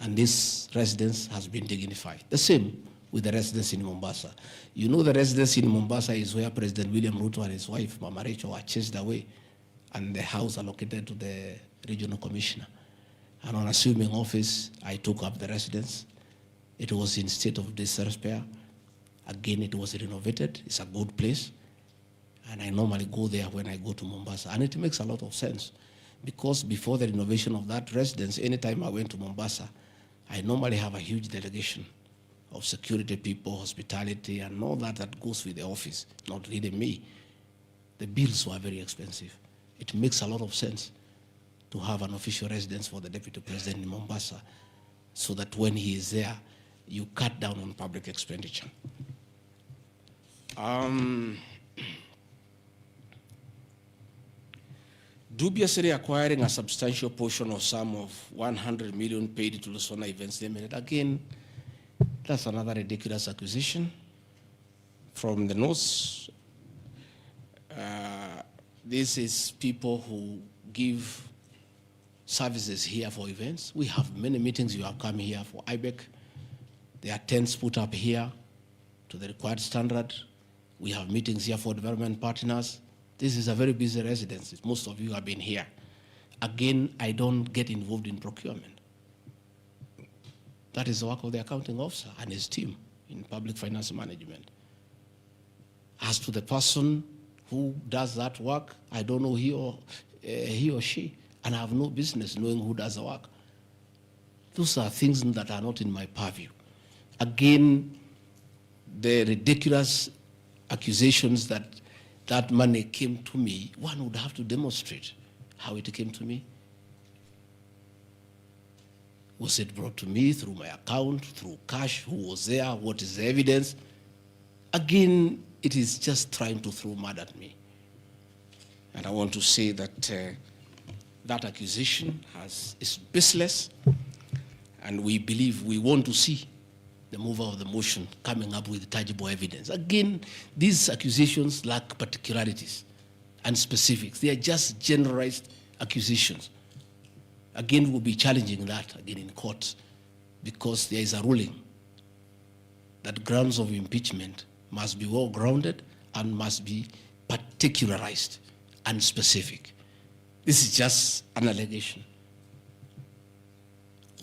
And this residence has been dignified. The same with the residence in Mombasa. You know, the residence in Mombasa is where President William Ruto and his wife, Mama Rachel, were chased away, and the house allocated to the regional commissioner. And on assuming office, I took up the residence. It was in state of disrepair. Again, it was renovated. It's a good place. And I normally go there when I go to Mombasa. And it makes a lot of sense, because before the renovation of that residence, anytime I went to Mombasa, I normally have a huge delegation of security people, hospitality, and all that goes with the office, not really me. The bills were very expensive. It makes a lot of sense to have an official residence for the Deputy President in Mombasa, so that when he is there, you cut down on public expenditure. Dubiously acquiring a substantial portion of sum of 100 million paid to Lusona Events Limited. Again, that's another ridiculous accusation from the North. This is people who give services here for events. We have many meetings. You have come here for IBEC. There are tents put up here to the required standard. We have meetings here for development partners. This is a very busy residence. Most of you have been here. Again, I don't get involved in procurement. That is the work of the accounting officer and his team in public finance management. As to the person who does that work, I don't know he or she, and I have no business knowing who does the work. Those are things that are not in my purview. Again, the ridiculous accusations that that money came to me, one would have to demonstrate how it came to me. Was it brought to me through my account, through cash? Who was there? What is the evidence? Again, it is just trying to throw mud at me. And I want to say that that accusation is baseless, and we believe, we want to see the mover of the motion coming up with tangible evidence. Again, these accusations lack particularities and specifics. They are just generalized accusations. Again, we'll be challenging that again in court, because there is a ruling that grounds of impeachment must be well-grounded and must be particularized and specific. This is just an allegation.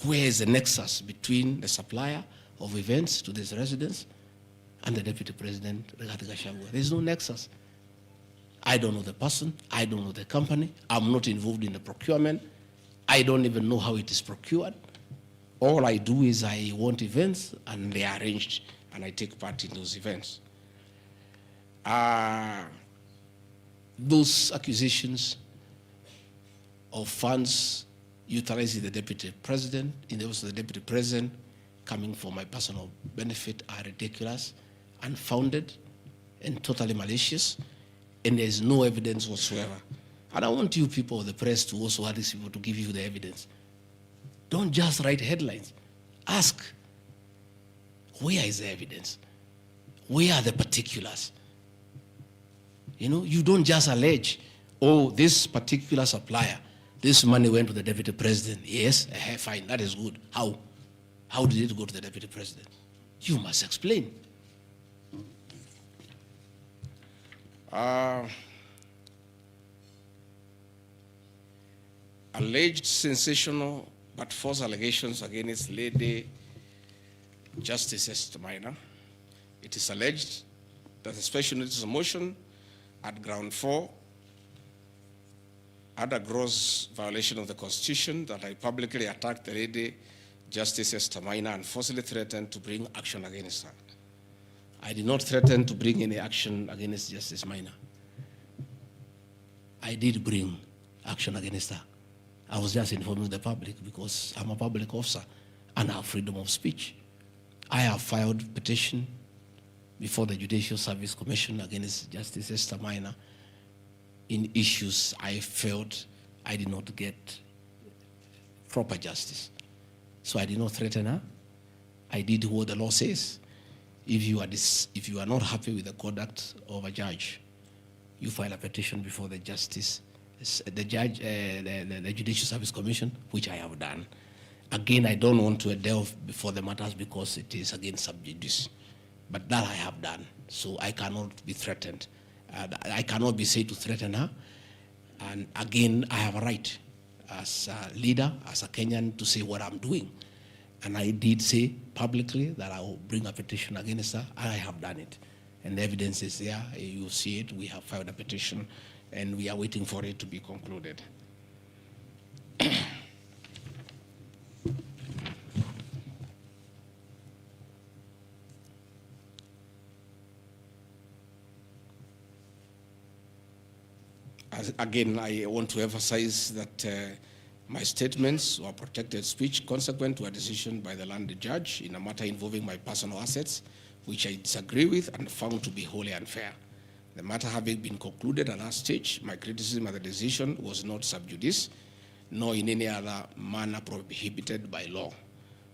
Where is the nexus between the supplier of events to this residence and the Deputy President, Rigathi? There is no nexus. I don't know the person. I don't know the company. I'm not involved in the procurement. I don't even know how it is procured. All I do is I want events, and they are arranged, and I take part in those events. Those accusations of funds utilizing the Deputy President, in the office of the Deputy President, coming for my personal benefit, are ridiculous, unfounded, and totally malicious, and there is no evidence whatsoever. And I want you people of the press to also ask these people to give you the evidence. Don't just write headlines. Ask, where is the evidence? Where are the particulars? You know, you don't just allege oh, this particular supplier, this money went to the deputy president. Yes, fine, that is good. How? How did it go to the deputy president? You must explain. Alleged sensational but false allegations against Lady Justice Esther Maina. It is alleged that a special notice of motion at ground 4 had a gross violation of the Constitution, that I publicly attacked the Lady Justice Esther Maina and forcibly threatened to bring action against her. I did not threaten to bring any action against Justice Maina. I did bring action against her. I was just informing the public because I'm a public officer and I have freedom of speech. I have filed petition before the Judicial Service Commission against Justice Esther Maina in issues I felt I did not get proper justice. So I did not threaten her. I did what the law says. If you are not happy with the conduct of a judge, you file a petition before the the Judicial Service Commission, which I have done. Again, I don't want to delve before the matters because it is against sub judice. But that I have done, so I cannot be threatened. I cannot be said to threaten her. And again, I have a right as a leader, as a Kenyan, to say what I'm doing. And I did say publicly that I will bring a petition against her, and I have done it. And the evidence is there, you see it, we have filed a petition, and we are waiting for it to be concluded. Again, I want to emphasize that my statements were protected speech consequent to a decision by the land judge in a matter involving my personal assets, which I disagree with and found to be wholly unfair. The matter having been concluded at that stage, my criticism of the decision was not sub judice, nor in any other manner prohibited by law.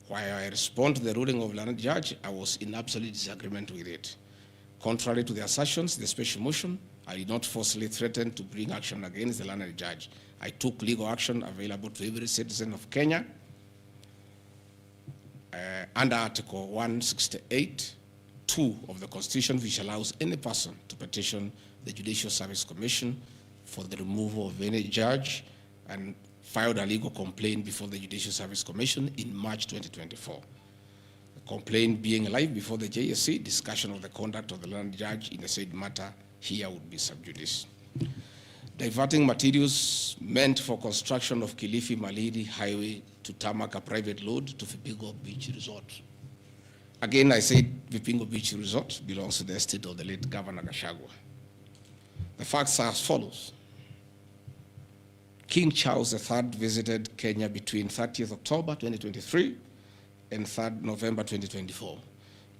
While I respond to the ruling of the land judge, I was in absolute disagreement with it. Contrary to the assertions, the special motion, I did not forcibly threaten to bring action against the learned judge. I took legal action available to every citizen of Kenya under Article 168(2) of the Constitution, which allows any person to petition the Judicial Service Commission for the removal of any judge, and filed a legal complaint before the Judicial Service Commission in March 2024. The complaint being live before the JSC, discussion of the conduct of the learned judge in the said matter here would be sub judice. Diverting materials meant for construction of Kilifi Malindi Highway to tarmac a private load to Vipingo Beach Resort. Again, I said Vipingo Beach Resort belongs to the estate of the late Governor Gachagua. The facts are as follows. King Charles III visited Kenya between 30th October 2023 and 3rd November 2024.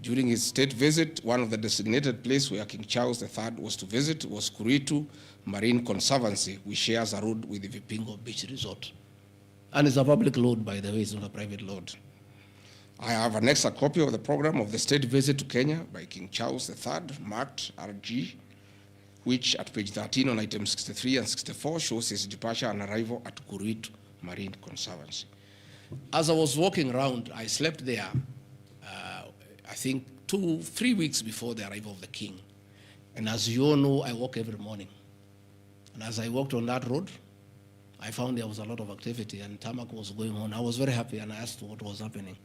During his state visit, one of the designated places where King Charles III was to visit was Kuritu Marine Conservancy, which shares a road with the Vipingo Beach Resort. And it's a public load, by the way, it's not a private load. I have an extra copy of the program of the state visit to Kenya by King Charles III, marked RG, which at page 13 on items 63 and 64 shows his departure and arrival at Kuritu Marine Conservancy. As I was walking around, I slept there, I think 2-3 weeks before the arrival of the king. And as you all know, I walk every morning. And as I walked on that road, I found there was a lot of activity and tarmac was going on. I was very happy and I asked what was happening.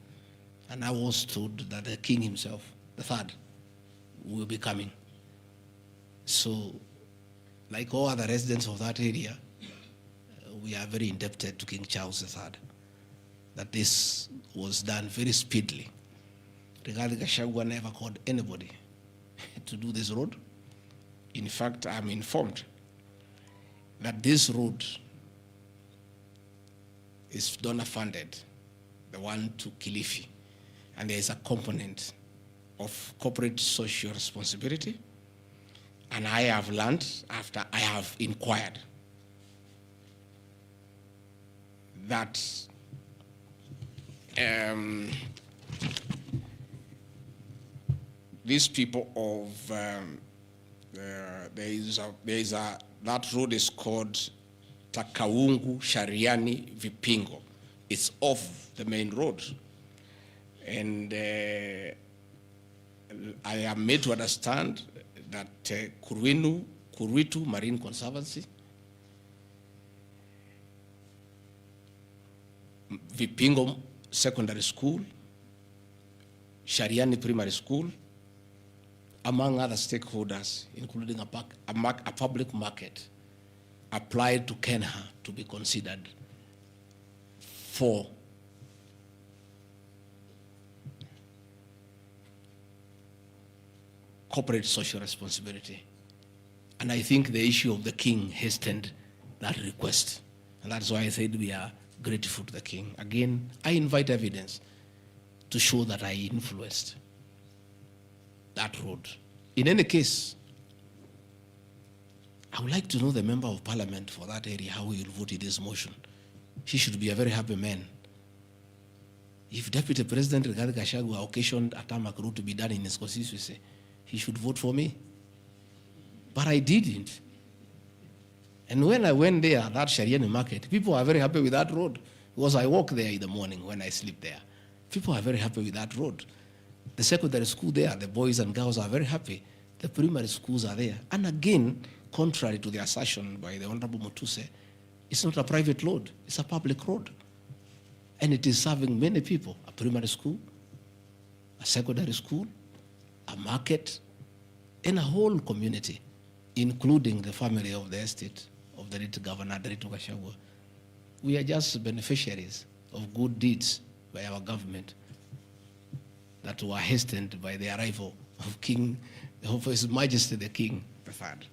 And I was told that the king himself, the third, will be coming. So, like all other residents of that area, we are very indebted to King Charles III, that this was done very speedily. Rigathi Gachagua never called anybody to do this road. In fact, I'm informed that this road is donor funded, the one to Kilifi, and there is a component of corporate social responsibility. And I have learned, after I have inquired, that these people of there is a That road is called Takaungu Shariani Vipingo. It's off the main road. And I am made to understand that Kuritu Marine Conservancy, Vipingo Secondary School, Shariani Primary School, among other stakeholders, including a public market, applied to Kenha to be considered for corporate social responsibility. And I think the issue of the king hastened that request. And that's why I said we are grateful to the king. Again, I invite evidence to show that I influenced that road. In any case, I would like to know the member of parliament for that area, how he will vote in this motion. He should be a very happy man. If Deputy President Rigathi Gachagua occasioned a tarmac road to be done in his constituency, he should vote for me. But I didn't. And when I went there, that Shariani market, people are very happy with that road because I walk there in the morning when I sleep there. People are very happy with that road. The secondary school there, the boys and girls are very happy. The primary schools are there. And again, contrary to the assertion by the Honorable Mutuse, it's not a private road, it's a public road. And it is serving many people, a primary school, a secondary school, a market, and a whole community, including the family of the estate of the late Governor Rigathi Gachagua. We are just beneficiaries of good deeds by our government that were hastened by the arrival of His Majesty the King III.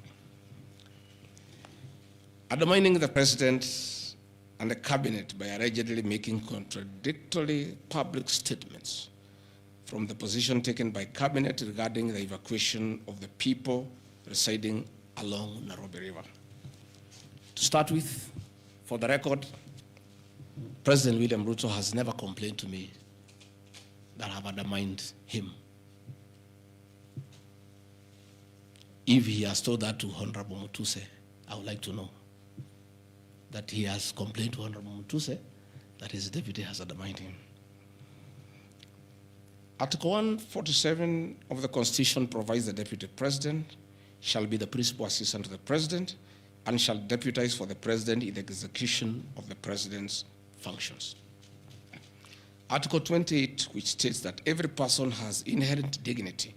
Undermining the President and the Cabinet by allegedly making contradictory public statements from the position taken by Cabinet regarding the evacuation of the people residing along Nairobi River. To start with, for the record, President William Ruto has never complained to me that I have undermined him. If he has told that to Honorable Mutuse, I would like to know that he has complained to Honorable Mutuse that his deputy has undermined him. Article 147 of the Constitution provides the Deputy President shall be the principal assistant to the President and shall deputize for the President in the execution of the President's functions. Article 28, which states that every person has inherent dignity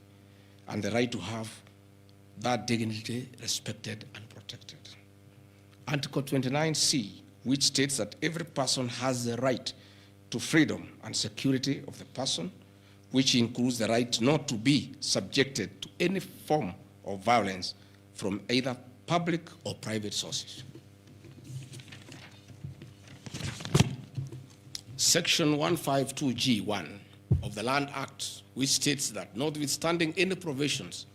and the right to have that dignity respected and protected. Article 29C, which states that every person has the right to freedom and security of the person, which includes the right not to be subjected to any form of violence from either public or private sources. Section 152G1 of the Land Act, which states that notwithstanding any provisions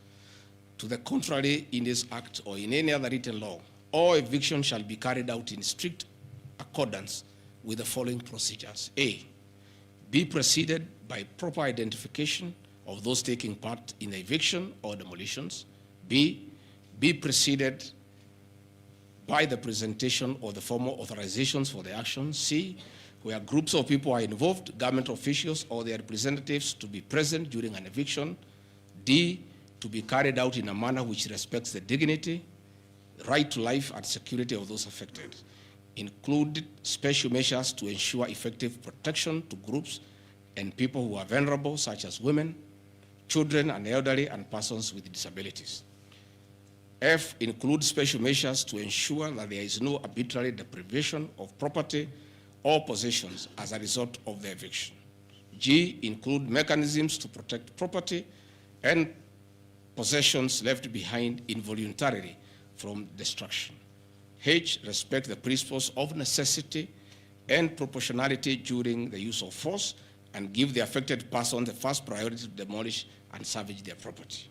to the contrary in this act or in any other written law, all eviction shall be carried out in strict accordance with the following procedures. A, be preceded by proper identification of those taking part in the eviction or demolitions. B, be preceded by the presentation of the formal authorizations for the action. C, where groups of people are involved, government officials or their representatives to be present during an eviction. D, to be carried out in a manner which respects the dignity, right to life and security of those affected. Include special measures to ensure effective protection to groups and people who are vulnerable, such as women, children and elderly, and persons with disabilities. F, include special measures to ensure that there is no arbitrary deprivation of property or possessions as a result of the eviction. G, include mechanisms to protect property and possessions left behind involuntarily from destruction. H, respect the principles of necessity and proportionality during the use of force and give the affected person the first priority to demolish and salvage their property.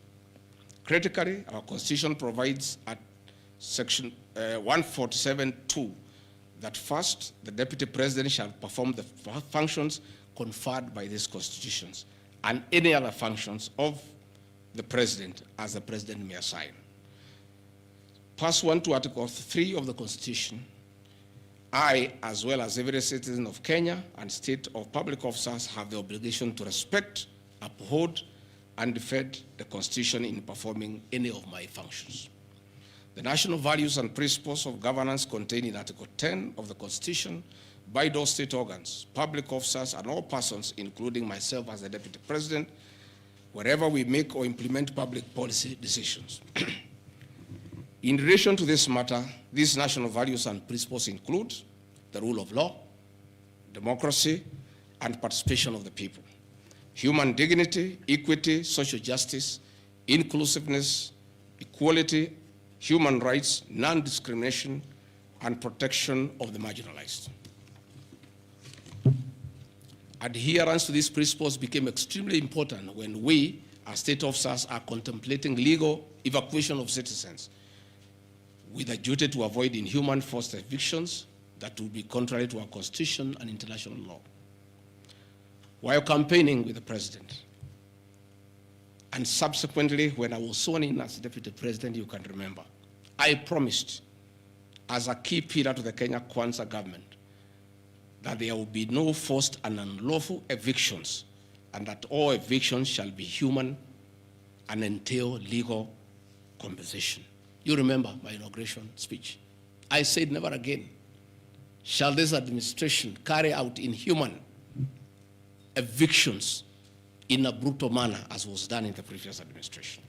Critically, our Constitution provides at Section 147(2) that first, the Deputy President shall perform the functions conferred by these constitutions and any other functions of the President as the President may assign. Pursuant to Article 3 of the Constitution, I, as well as every citizen of Kenya and state of public officers, have the obligation to respect, uphold, and defend the Constitution in performing any of my functions. The national values and principles of governance contained in Article 10 of the Constitution by those state organs, public officers, and all persons, including myself as the Deputy President, wherever we make or implement public policy decisions. In relation to this matter, these national values and principles include the rule of law, democracy, and participation of the people, human dignity, equity, social justice, inclusiveness, equality, human rights, non-discrimination, and protection of the marginalized. Adherence to these principles became extremely important when we, as state officers, are contemplating legal evacuation of citizens with a duty to avoid inhuman forced evictions that would be contrary to our Constitution and international law. While campaigning with the President, and subsequently when I was sworn in as Deputy President, you can remember, I promised as a key pillar to the Kenya Kwanza government that there will be no forced and unlawful evictions, and that all evictions shall be human and entail legal compensation. You remember my inauguration speech. I said never again shall this administration carry out inhuman evictions in a brutal manner as was done in the previous administration.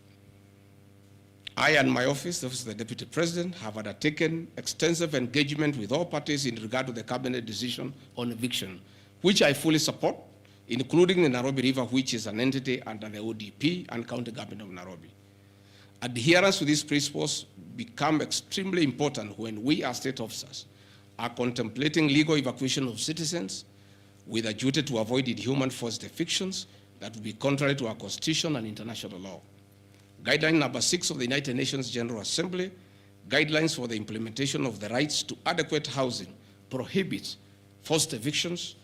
I and my office, the Office of the Deputy President, have undertaken extensive engagement with all parties in regard to the cabinet decision on eviction, which I fully support, including the Nairobi River, which is an entity under the ODP and County Government of Nairobi. Adherence to these principles become extremely important when we as state officers are contemplating legal evacuation of citizens with a duty to avoid inhuman forced evictions that would be contrary to our Constitution and international law. Guideline number 6 of the United Nations General Assembly, guidelines for the implementation of the rights to adequate housing, prohibits forced evictions,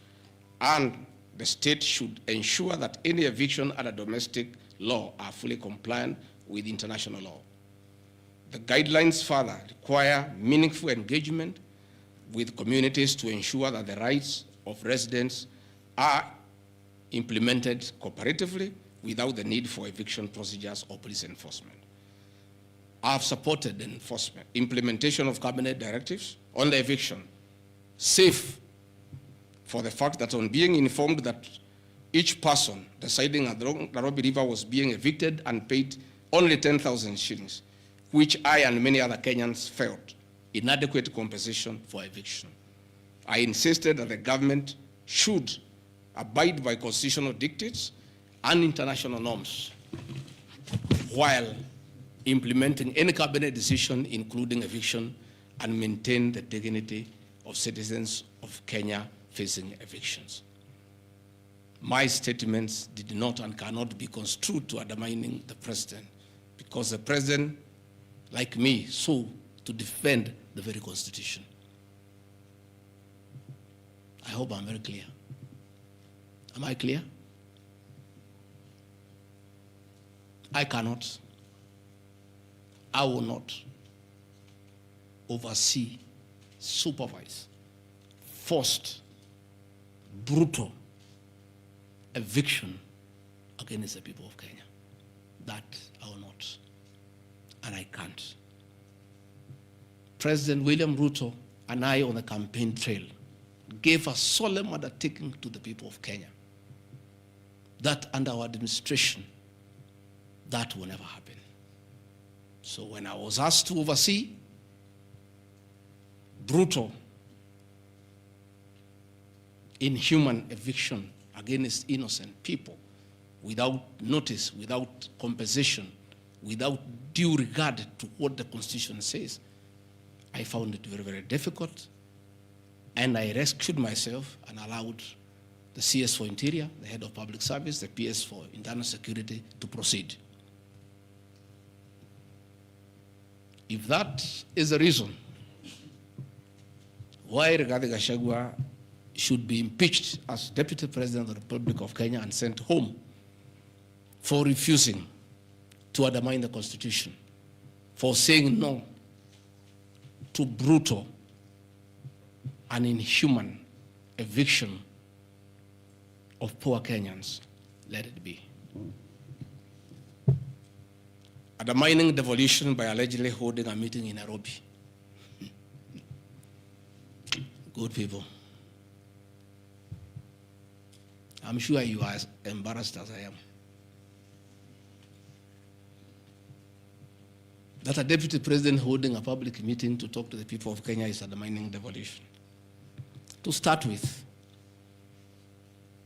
and the state should ensure that any eviction under domestic law are fully compliant with international law. The guidelines further require meaningful engagement with communities to ensure that the rights of residents are implemented cooperatively without the need for eviction procedures or police enforcement. I have supported the implementation of cabinet directives on the eviction, safe for the fact that on being informed that each person residing at the Nairobi River was being evicted and paid only 10,000 shillings, which I and many other Kenyans felt inadequate compensation for eviction. I insisted that the government should abide by constitutional dictates and international norms while implementing any cabinet decision, including eviction, and maintain the dignity of citizens of Kenya facing evictions. My statements did not and cannot be construed to undermining the president, because the president, like me, sought to defend the very Constitution. I hope I'm very clear. Am I clear? I cannot, I will not oversee, supervise, forced, brutal eviction against the people of Kenya. That I will not, and I can't. President William Ruto and I on the campaign trail gave a solemn undertaking to the people of Kenya that under our administration, that will never happen. So when I was asked to oversee brutal, inhuman eviction against innocent people without notice, without compensation, without due regard to what the Constitution says, I found it very, very difficult. And I rescued myself and allowed the CS for Interior, the Head of Public Service, the PS for Internal Security to proceed. If that is the reason why Rigathi Gachagua should be impeached as Deputy President of the Republic of Kenya and sent home for refusing to undermine the Constitution, for saying no to brutal and inhuman eviction of poor Kenyans, let it be. Undermining devolution by allegedly holding a meeting in Nairobi. Good people. I'm sure you are as embarrassed as I am. That a deputy president holding a public meeting to talk to the people of Kenya is undermining devolution. To start with,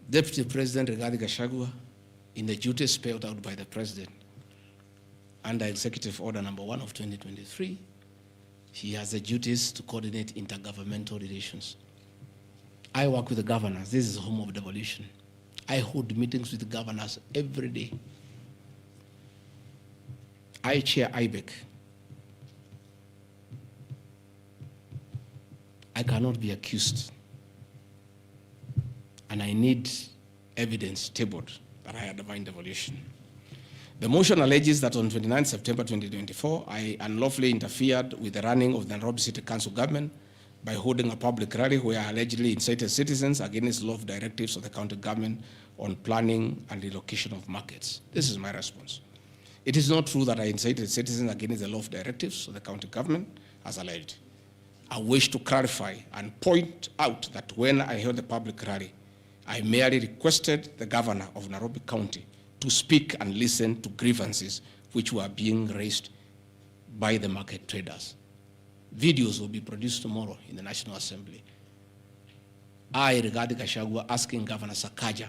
Deputy President Rigathi, in the duties spelled out by the President under Executive Order number 1 of 2023, he has the duties to coordinate intergovernmental relations. I work with the governors. This is the home of devolution. I hold meetings with the governors every day. I chair IBEC. I cannot be accused. And I need evidence tabled that I undermine devolution. The motion alleges that on 29 September 2024, I unlawfully interfered with the running of the Nairobi City Council government by holding a public rally where I allegedly incited citizens against law directives of the county government on planning and relocation of markets. This is my response. It is not true that I incited citizens against the law directives of the county government, as alleged. I wish to clarify and point out that when I held the public rally, I merely requested the governor of Nairobi County to speak and listen to grievances which were being raised by the market traders. Videos will be produced tomorrow in the National Assembly. I, Rigathi Gachagua, asking Governor Sakaja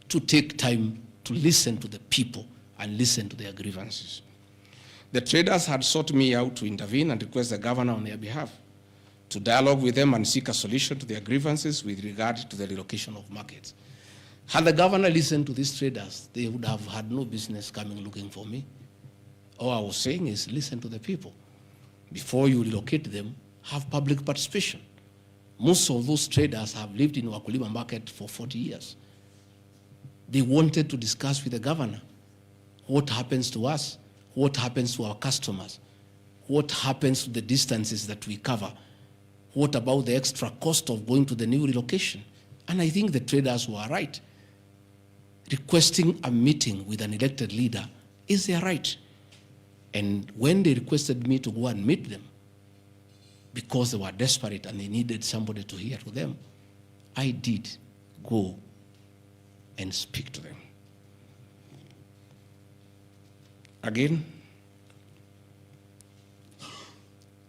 to take time to listen to the people and listen to their grievances. The traders had sought me out to intervene and request the governor on their behalf to dialogue with them and seek a solution to their grievances with regard to the relocation of markets. Had the governor listened to these traders, they would have had no business coming looking for me. All I was saying is listen to the people. Before you relocate them, have public participation. Most of those traders have lived in Wakulima market for 40 years. They wanted to discuss with the governor what happens to us, what happens to our customers, what happens to the distances that we cover, what about the extra cost of going to the new relocation? And I think the traders were right. Requesting a meeting with an elected leader is their right. And when they requested me to go and meet them, because they were desperate and they needed somebody to hear to them, I did go and speak to them. Again,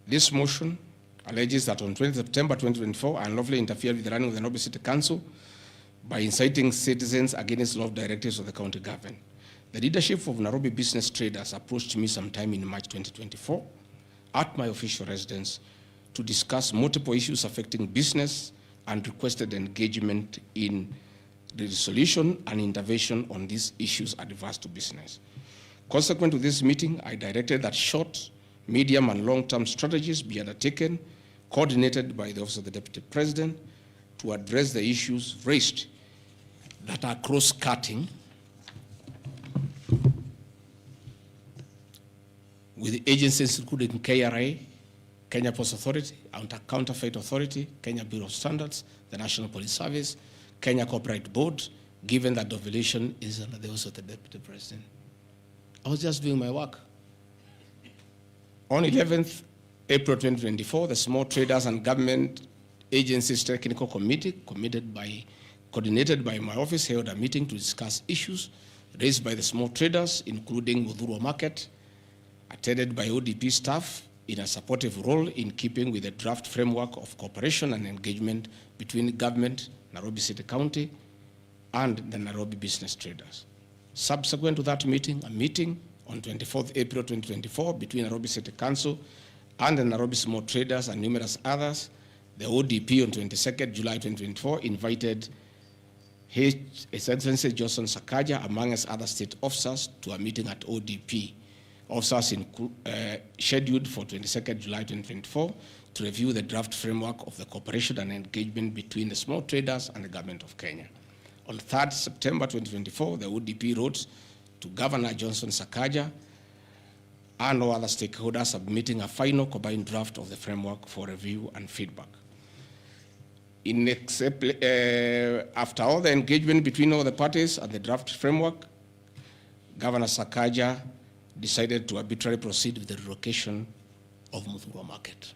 this motion alleges that on 20 September 2024, I unlawfully interfered with the running of the Nairobi City Council by inciting citizens against law directives of the county government. The leadership of Nairobi business traders approached me sometime in March 2024 at my official residence to discuss multiple issues affecting business and requested engagement in the resolution and intervention on these issues adverse to business. Consequent to this meeting, I directed that short, medium, and long-term strategies be undertaken, coordinated by the Office of the Deputy President, to address the issues raised that are cross-cutting with the agencies including KRA, Kenya Post Authority, Counterfeit Authority, Kenya Bureau of Standards, the National Police Service, Kenya Copyright Board, given that devolution is under the Office of the Deputy President. I was just doing my work. On 11th April 2024, the Small Traders and Government Agencies Technical Committee, coordinated by my office, held a meeting to discuss issues raised by the small traders, including Udhuru Market, attended by ODP staff in a supportive role in keeping with the draft framework of cooperation and engagement between government, Nairobi City County, and the Nairobi business traders. Subsequent to that meeting, a meeting on 24th April 2024 between Nairobi City Council and the Nairobi small traders and numerous others, the ODP on 22nd July 2024 invited His Excellency Johnson Sakaja, among other state officers, to a meeting at ODP. Officers scheduled for 22nd July 2024 to review the draft framework of the cooperation and engagement between the small traders and the government of Kenya. On 3rd September 2024, the ODP wrote to Governor Johnson Sakaja and all other stakeholders submitting a final combined draft of the framework for review and feedback. After all the engagement between all the parties and the draft framework, Governor Sakaja decided to arbitrarily proceed with the relocation of Muthurwa Market.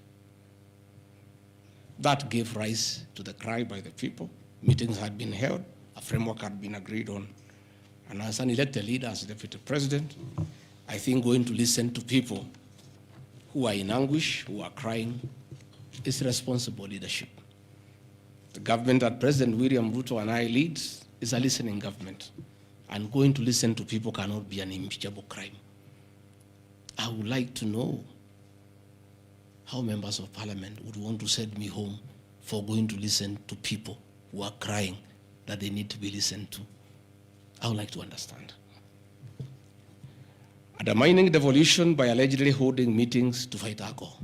That gave rise to the cry by the people. Meetings had been held, a framework had been agreed on. And as an elected leader, as deputy president, I think going to listen to people who are in anguish, who are crying, is responsible leadership. The government that President William Ruto and I lead is a listening government. And going to listen to people cannot be an impeachable crime. I would like to know how members of parliament would want to send me home for going to listen to people who are crying that they need to be listened to. I would like to understand. Undermining devolution by allegedly holding meetings to fight alcohol.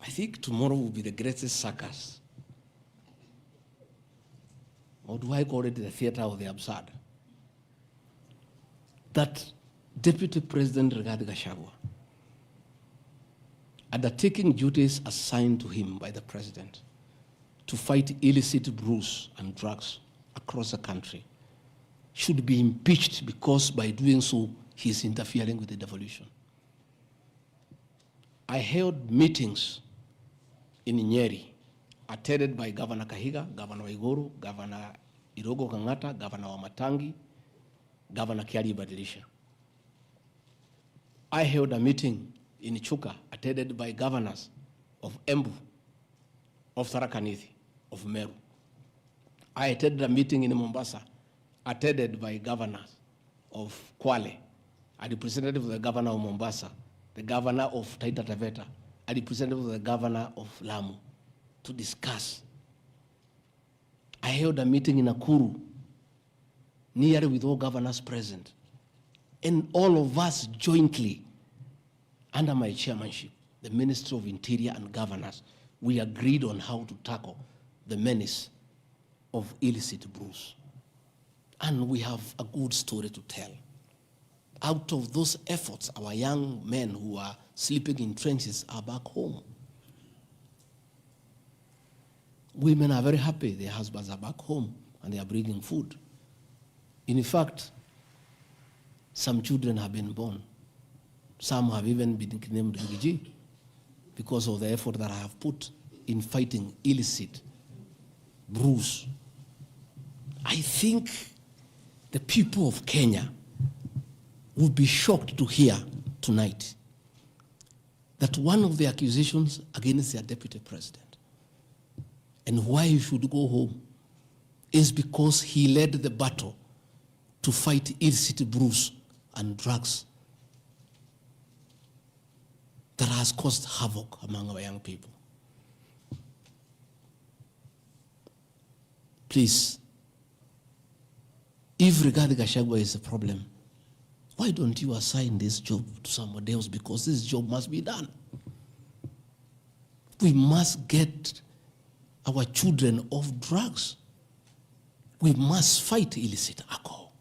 I think tomorrow will be the greatest circus. Or do I call it the theater of the absurd? That Deputy President Rigathi Gachagua, undertaking duties assigned to him by the President to fight illicit brews and drugs across the country, should be impeached because by doing so, he is interfering with the devolution. I held meetings in Nyeri, attended by Governor Kahiga, Governor Waiguru, Governor Irogo Kangata, Governor Wamatangi, Governor Kiari Badilisha. I held a meeting in Chuka, attended by governors of Embu, of Tharaka Nithi, of Meru. I attended a meeting in Mombasa, attended by governors of Kwale, a representative of the governor of Mombasa, the governor of Taita Taveta, a representative of the governor of Lamu, to discuss. I held a meeting in Nakuru, nearly with all governors present, and all of us jointly, under my chairmanship, the Ministry of Interior and Governors, we agreed on how to tackle the menace of illicit brews. And we have a good story to tell. Out of those efforts, our young men who are sleeping in trenches are back home. Women are very happy their husbands are back home and they are bringing food. In fact, some children have been born. Some have even been named Rigathi because of the effort that I have put in fighting illicit brews. I think the people of Kenya would be shocked to hear tonight that one of the accusations against their deputy president and why he should go home is because he led the battle to fight illicit brews and drugs that has caused havoc among our young people. Please, if Rigathi Gachagua is a problem, why don't you assign this job to somebody else? Because this job must be done. We must get our children off drugs. We must fight illicit alcohol.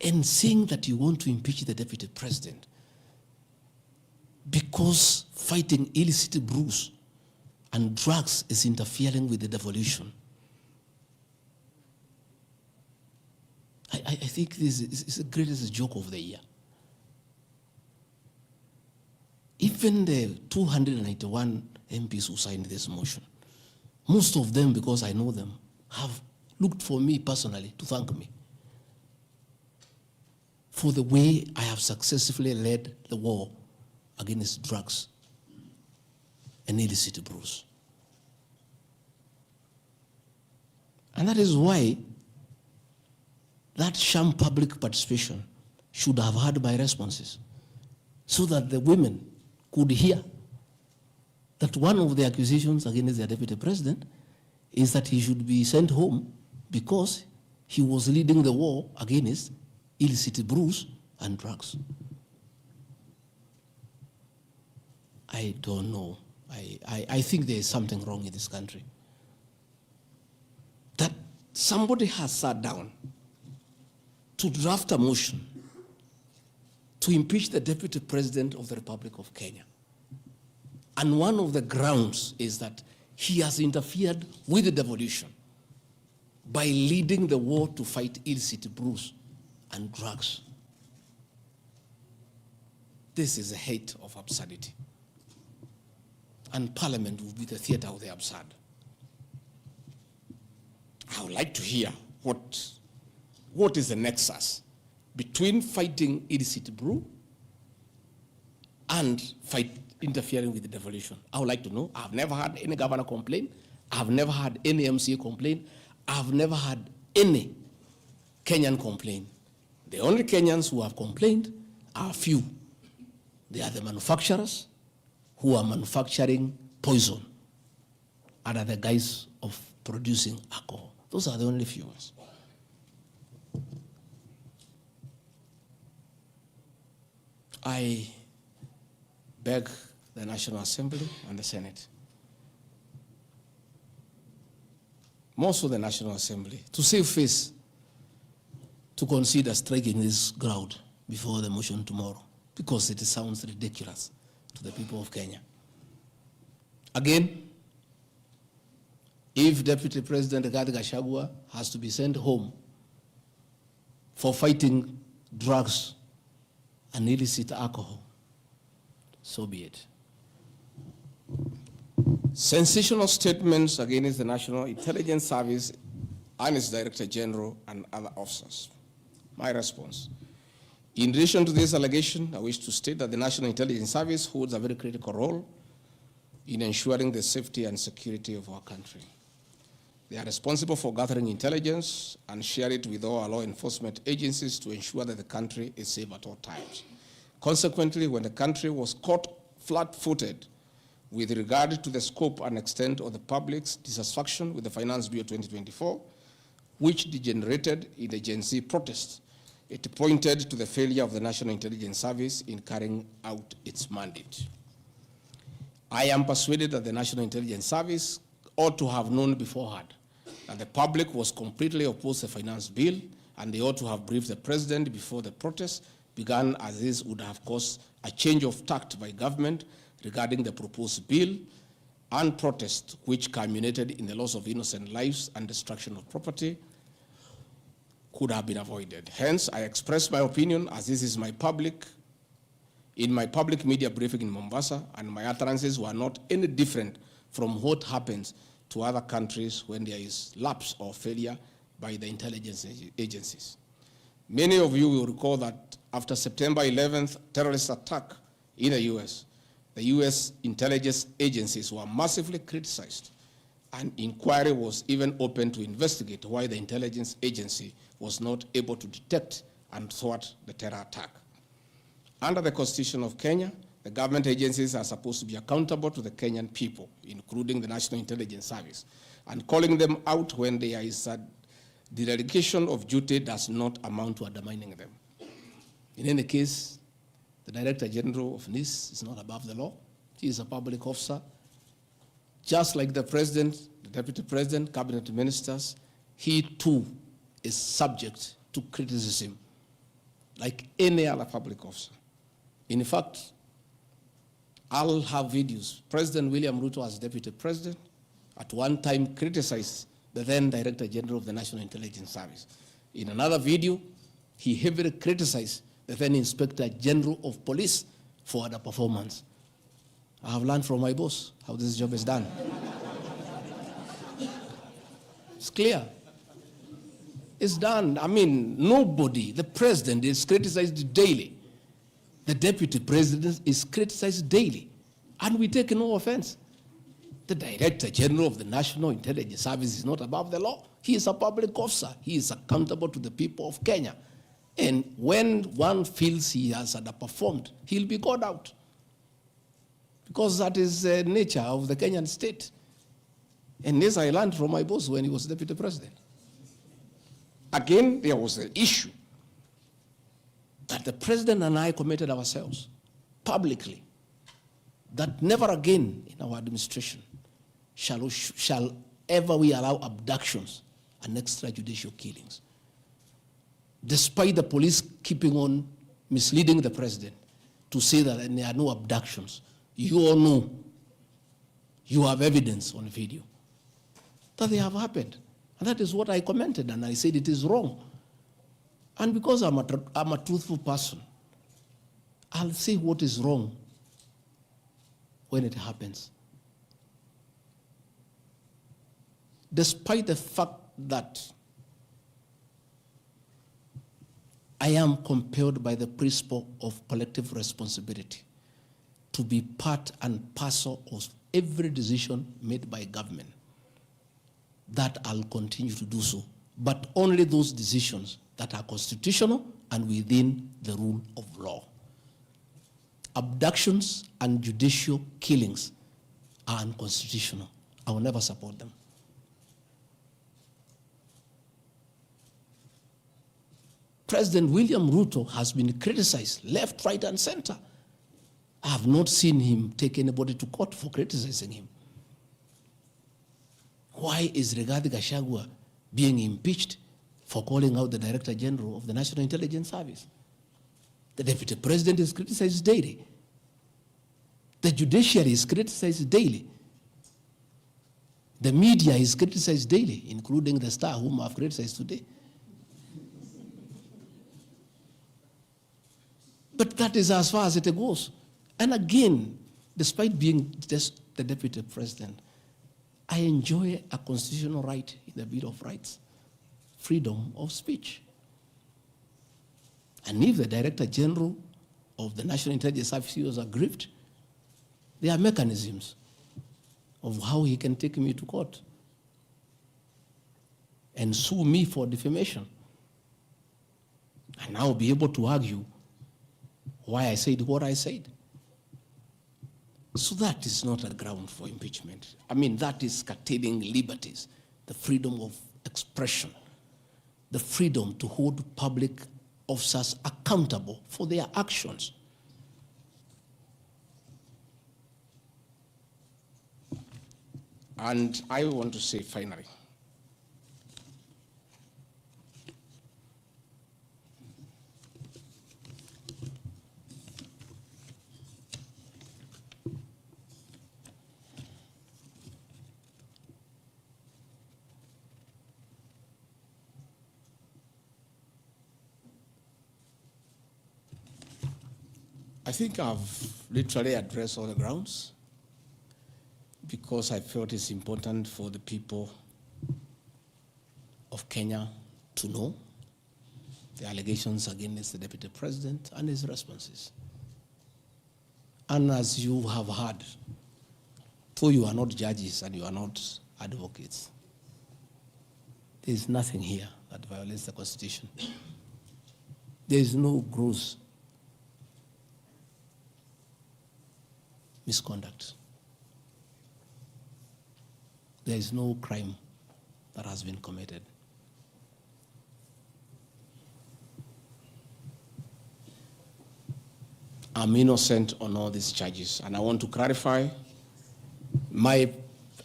And saying that you want to impeach the deputy president because fighting illicit brews and drugs is interfering with the devolution. I think this is the greatest joke of the year. Even the 291 MPs who signed this motion, most of them, because I know them, have looked for me personally to thank me for the way I have successfully led the war against drugs and illicit brews. And that is why that sham public participation should have had my responses so that the women could hear that one of the accusations against the deputy president is that he should be sent home because he was leading the war against illicit brews and drugs. I don't know. I think there is something wrong in this country. That somebody has sat down to draft a motion to impeach the Deputy President of the Republic of Kenya. And one of the grounds is that he has interfered with the devolution by leading the war to fight illicit brews and drugs. This is a height of absurdity. And Parliament will be the theater of the absurd. I would like to hear what is the nexus between fighting illicit brew and interfering with the devolution. I would like to know. I've never had any governor complain. I've never had any MCA complain. I've never had any Kenyan complain. The only Kenyans who have complained are few. They are the manufacturers who are manufacturing poison under the guise of producing alcohol. Those are the only few ones. I beg the National Assembly and the Senate, most of the National Assembly, to save face, to consider striking this ground before the motion tomorrow, because it sounds ridiculous to the people of Kenya. Again, if Deputy President Rigathi has to be sent home for fighting drugs and illicit alcohol, so be it. Sensational statements against the National Intelligence Service and its Director General and other officers. My response. In relation to this allegation, I wish to state that the National Intelligence Service holds a very critical role in ensuring the safety and security of our country. They are responsible for gathering intelligence and share it with all our law enforcement agencies to ensure that the country is safe at all times. Consequently, when the country was caught flat-footed with regard to the scope and extent of the public's dissatisfaction with the Finance Bill 2024, which degenerated in the Gen Z protests, it pointed to the failure of the National Intelligence Service in carrying out its mandate. I am persuaded that the National Intelligence Service ought to have known beforehand that the public was completely opposed to the finance bill, and they ought to have briefed the president before the protests began, as this would have caused a change of tact by government regarding the proposed bill and protest, which culminated in the loss of innocent lives and destruction of property, could have been avoided. Hence, I express my opinion, as this is in my public media briefing in Mombasa, and my utterances were not any different from what happens to other countries when there is lapse or failure by the intelligence agencies. Many of you will recall that after September 11th terrorist attack in the US, the US intelligence agencies were massively criticized. An inquiry was even opened to investigate why the intelligence agency was not able to detect and thwart the terror attack. Under the Constitution of Kenya, the government agencies are supposed to be accountable to the Kenyan people, including the National Intelligence Service, and calling them out when there is a dereliction of duty does not amount to undermining them. In any case, the Director General of NIS is not above the law. He is a public officer. Just like the President, the Deputy President, Cabinet Ministers, he too is subject to criticism like any other public officer. In fact, I'll have videos. President William Ruto, as Deputy President, at one time criticized the then Director General of the National Intelligence Service. In another video, he heavily criticized the then Inspector General of Police for their performance. I have learned from my boss how this job is done. It's clear. It's done. I mean, nobody, the President is criticized daily. The Deputy President is criticized daily. And we take no offense. The Director General of the National Intelligence Service is not above the law. He is a public officer. He is accountable to the people of Kenya. And when one feels he has underperformed, he'll be called out. Because that is the nature of the Kenyan state. And this I learned from my boss when he was Deputy President. Again, there was an issue that the President and I committed ourselves publicly that never again in our administration shall ever we allow abductions and extrajudicial killings. Despite the police keeping on misleading the president to say that there are no abductions, you all know, you have evidence on video that they have happened. And that is what I commented, and I said it is wrong. And because I'm a truthful person, I'll say what is wrong when it happens. Despite the fact that I am compelled by the principle of collective responsibility to be part and parcel of every decision made by government, that I'll continue to do so, but only those decisions that are constitutional and within the rule of law. Abductions and judicial killings are unconstitutional. I will never support them. President William Ruto has been criticized left, right, and center. I have not seen him take anybody to court for criticizing him. Why is Rigathi Gachagua being impeached for calling out the Director General of the National Intelligence Service? The Deputy President is criticized daily. The judiciary is criticized daily. The media is criticized daily, including the Star, whom I've criticized today. But that is as far as it goes. And again, despite being just the Deputy President, I enjoy a constitutional right in the Bill of Rights, freedom of speech. And if the Director General of the National Intelligence Service was aggrieved, there are mechanisms of how he can take me to court and sue me for defamation. And I'll be able to argue why I said what I said. So that is not a ground for impeachment. I mean, that is curtailing liberties, the freedom of expression, the freedom to hold public officers accountable for their actions. And I want to say finally, I think I've literally addressed all the grounds because I felt it's important for the people of Kenya to know the allegations against the Deputy President and his responses. And as you have heard, though you are not judges and you are not advocates, there is nothing here that violates the Constitution. There is no gross misconduct. There is no crime that has been committed. I'm innocent on all these charges, and I want to clarify my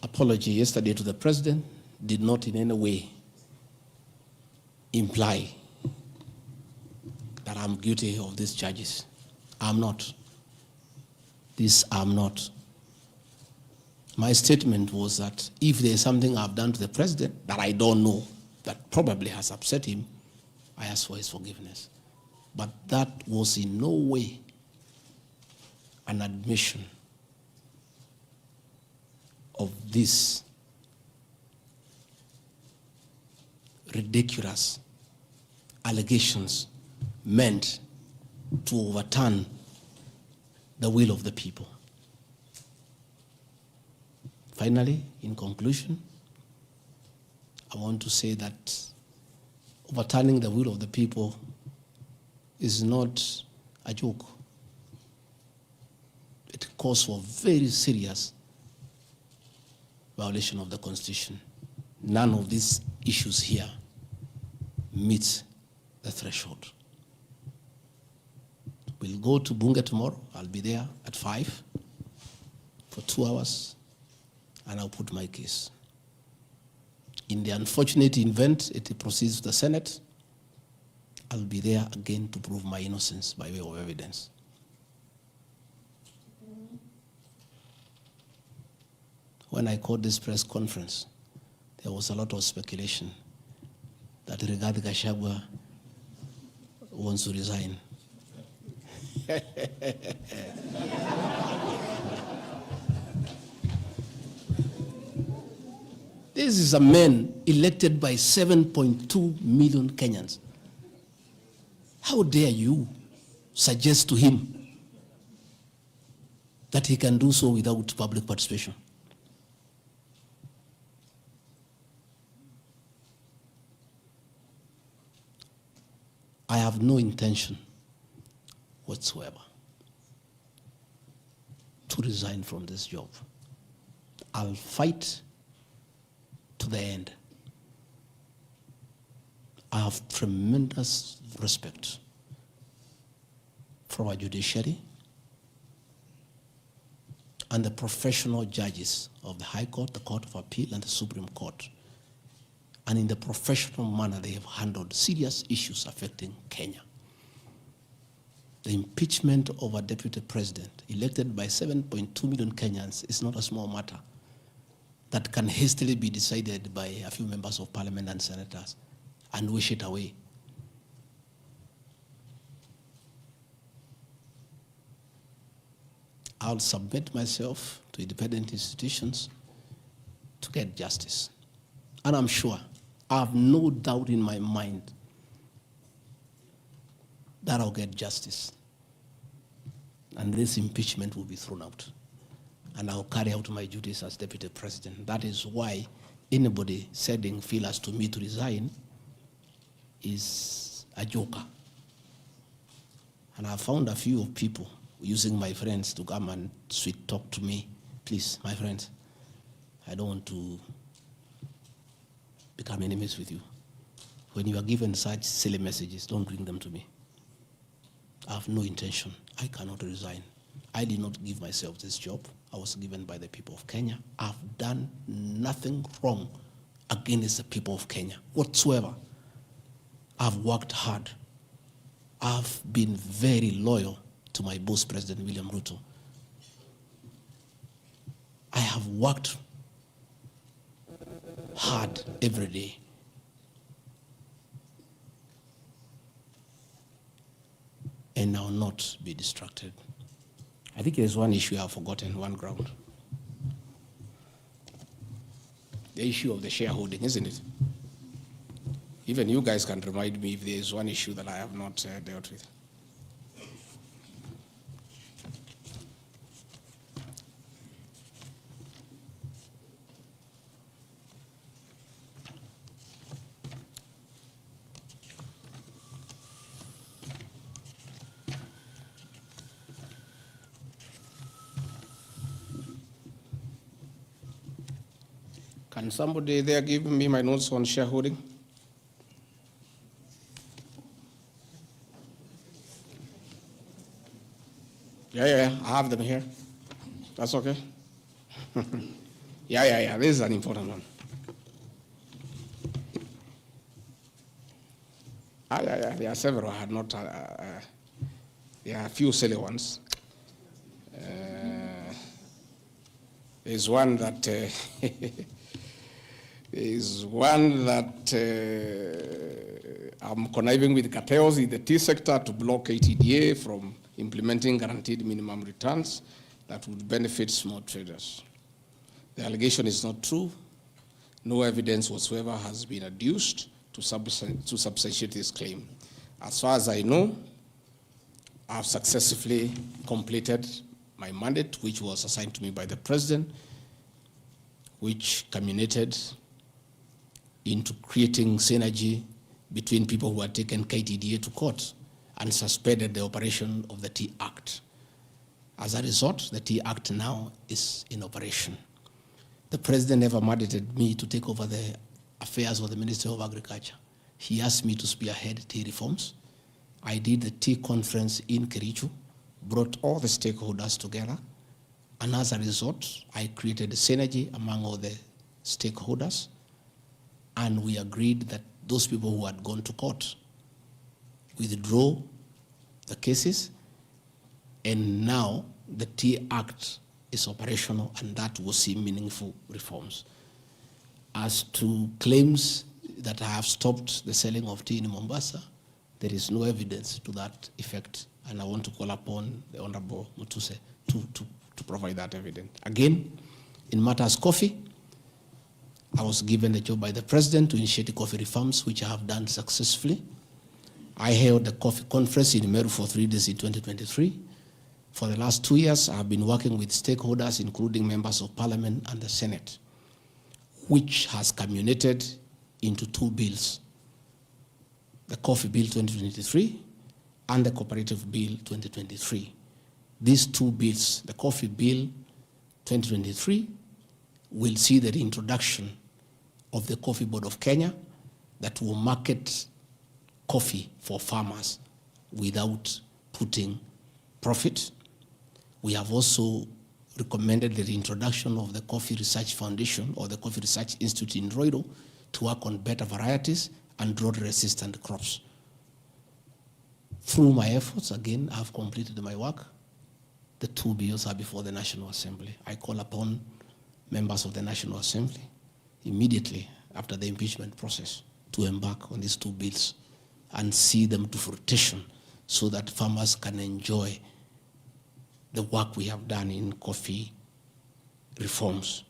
apology yesterday to the President did not in any way imply that I'm guilty of these charges. I'm not. This I'm not. My statement was that if there's something I've done to the President that I don't know, that probably has upset him, I ask for his forgiveness. But that was in no way an admission of this ridiculous allegations meant to overturn the will of the people. Finally, in conclusion, I want to say that overturning the will of the people is not a joke. It calls for very serious violation of the Constitution. None of these issues here meets the threshold. We'll go to Bunge tomorrow. I'll be there at 5. for 2 hours, and I'll put my case. In the unfortunate event it proceeds to the Senate, I'll be there again to prove my innocence by way of evidence. When I called this press conference, there was a lot of speculation that Rigathi wants to resign. This is a man elected by 7.2 million Kenyans. How dare you suggest to him that he can do so without public participation? I have no intention whatsoever to resign from this job. I'll fight to the end. I have tremendous respect for our judiciary and the professional judges of the High Court, the Court of Appeal, and the Supreme Court. And in the professional manner they have handled serious issues affecting Kenya. The impeachment of a deputy president elected by 7.2 million Kenyans is not a small matter that can hastily be decided by a few members of parliament and senators and wish it away. I'll submit myself to independent institutions to get justice. And I'm sure, I have no doubt in my mind that I'll get justice. And this impeachment will be thrown out. And I'll carry out my duties as deputy president. That is why anybody sending feelers to me to resign is a joker. And I found a few people using my friends to come and sweet talk to me. Please, my friends, I don't want to become enemies with you. When you are given such silly messages, don't bring them to me. I have no intention. I cannot resign. I did not give myself this job. I was given by the people of Kenya. I've done nothing wrong against the people of Kenya whatsoever. I've worked hard. I've been very loyal to my boss, President William Ruto. I have worked hard every day. And I will not be distracted. I think there's one issue I've forgotten, one ground. The issue of the shareholding, isn't it? Even you guys can remind me if there's one issue that I have not dealt with. Can somebody there give me my notes on shareholding? Yeah, I have them here. That's okay. Yeah, this is an important one. Yeah, there are several. I had not, there are a few silly ones. There's one that I'm conniving with cartels in the tea sector to block ATDA from implementing guaranteed minimum returns that would benefit small traders. The allegation is not true. No evidence whatsoever has been adduced to substantiate this claim. As far as I know, I've successfully completed my mandate, which was assigned to me by the president, which culminated into creating synergy between people who had taken KTDA to court and suspended the operation of the Tea Act. As a result, the Tea Act now is in operation. The president never mandated me to take over the affairs of the Ministry of Agriculture. He asked me to spearhead tea reforms. I did the tea conference in Kericho, brought all the stakeholders together, And as a result, I created a synergy among all the stakeholders, and we agreed that those people who had gone to court withdraw the cases, and now the Tea Act is operational, and that will see meaningful reforms. As to claims that I have stopped the selling of tea in Mombasa, there is no evidence to that effect, and I want to call upon the Honorable Mutuse to provide that evidence. Again, in matters coffee, I was given a job by the President to initiate the coffee reforms, which I have done successfully. I held the coffee conference in Meru for 3 days in 2023. For the last 2 years, I have been working with stakeholders, including members of Parliament and the Senate, which has culminated into 2 bills, the Coffee Bill 2023 and the Cooperative Bill 2023. These 2 bills, the Coffee Bill 2023 will see the reintroduction of the Coffee Board of Kenya that will market coffee for farmers without putting profit. We have also recommended the reintroduction of the Coffee Research Foundation or the Coffee Research Institute in Roiro to work on better varieties and drought-resistant crops. Through my efforts, again, I've completed my work. The 2 bills are before the National Assembly. I call upon members of the National Assembly immediately after the impeachment process to embark on these 2 bills and see them to fruition so that farmers can enjoy the work we have done in coffee reforms.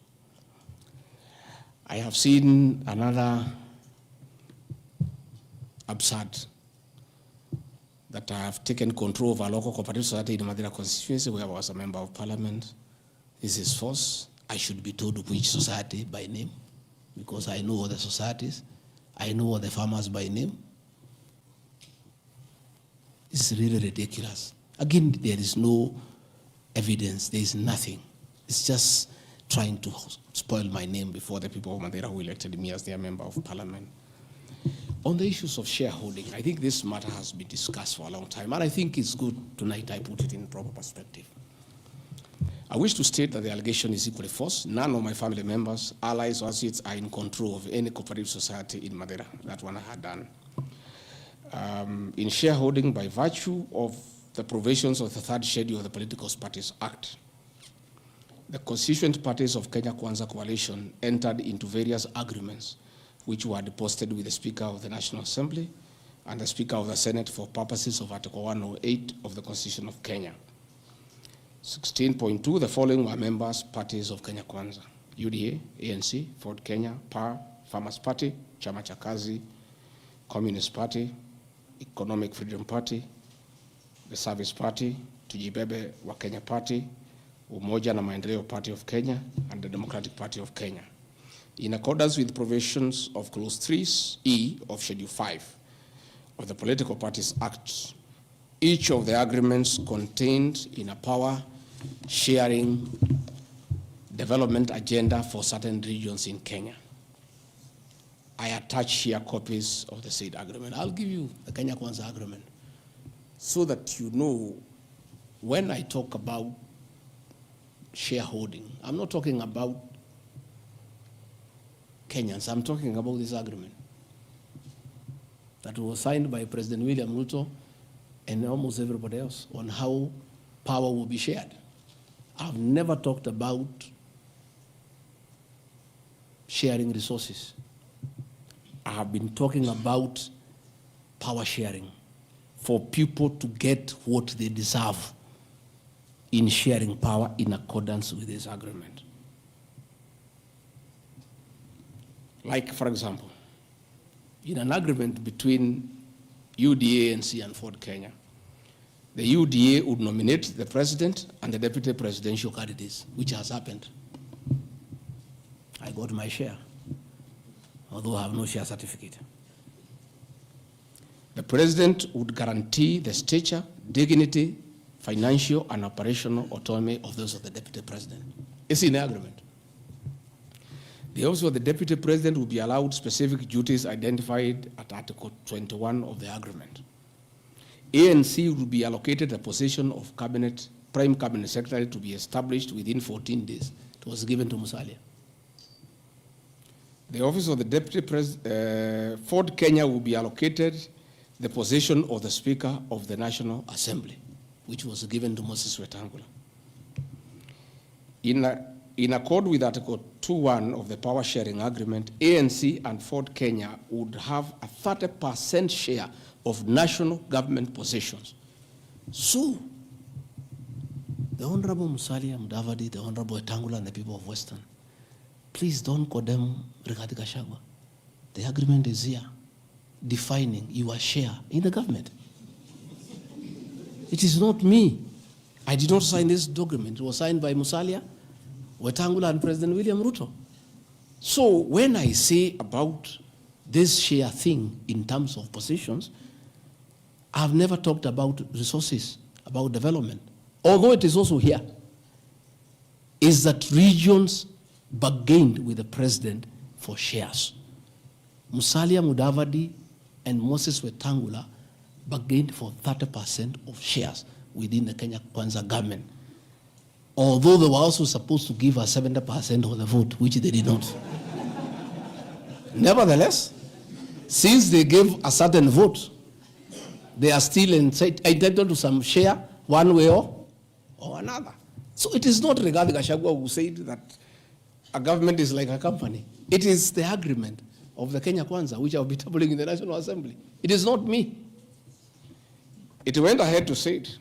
I have seen another absurd, that I have taken control of a local cooperative society in Madira constituency where I was a member of Parliament. This is false. I should be told which society by name, because I know all the societies. I know all the farmers by name. It's really ridiculous. Again, there is no evidence. There is nothing. It's just trying to spoil my name before the people of Madeira who elected me as their member of Parliament. On the issues of shareholding, I think this matter has been discussed for a long time, and I think it's good tonight I put it in proper perspective. I wish to state that the allegation is equally false. None of my family members, allies, or associates are in control of any cooperative society in Madeira. That one I had done. In shareholding by virtue of the provisions of the 3rd schedule of the Political Parties Act, the constituent parties of Kenya Kwanza Coalition entered into various agreements which were deposited with the Speaker of the National Assembly and the Speaker of the Senate for purposes of Article 108 of the Constitution of Kenya. 16.2, the following were members, parties of Kenya Kwanza: UDA, ANC, Ford Kenya, PAR, Farmers Party, Chama cha Kazi, Communist Party, Economic Freedom Party, the Service Party, Tujibebe wa Kenya Party, Umoja na Maendeleo Party of Kenya, and the Democratic Party of Kenya. In accordance with provisions of Clause 3E of Schedule 5 of the Political Parties Act, each of the agreements contained in a power-sharing development agenda for certain regions in Kenya. I attach here copies of the said agreement. I'll give you the Kenya Kwanza agreement so that you know when I talk about shareholding, I'm not talking about Kenyans, I'm talking about this agreement that was signed by President William Ruto and almost everybody else on how power will be shared. I've never talked about sharing resources. I have been talking about power sharing for people to get what they deserve in sharing power in accordance with this agreement. Like, for example, in an agreement between UDA, ANC, and Ford Kenya, the UDA would nominate the president and the deputy presidential candidates, which has happened. I got my share, although I have no share certificate. The president would guarantee the stature, dignity, financial, and operational autonomy of those of the deputy president. It's in the agreement. The office of the deputy president will be allowed specific duties identified at Article 21 of the agreement. ANC will be allocated a position of cabinet Prime Cabinet Secretary to be established within 14 days. It was given to Musalia. The office of the Deputy President, Ford Kenya will be allocated the position of the Speaker of the National Assembly, which was given to Moses Wetangula. In accord with Article 2.1 of the Power Sharing Agreement, ANC and Ford Kenya would have a 30% share of national government positions. So, the Honorable Musalia Mudavadi, the Honorable Wetangula, and the people of Western, please don't condemn Rigathi Gachagua. The agreement is here, defining your share in the government. It is not me. I did not sign this document. It was signed by Musalia, Wetangula, and President William Ruto. So when I say about this share thing in terms of positions, I've never talked about resources, about development. Although it is also here, is that regions bargained with the president for shares. Musalia Mudavadi and Moses Wetangula bargained for 30% of shares within the Kenya Kwanza government. Although they were also supposed to give us 70% of the vote, which they did not. Nevertheless, since they gave a certain vote, they are still entitled to some share, one way or another. So it is not Rigathi Gachagua who said that a government is like a company. It is the agreement of the Kenya Kwanza, which I will be tabling in the National Assembly. It is not me. It went ahead to say it.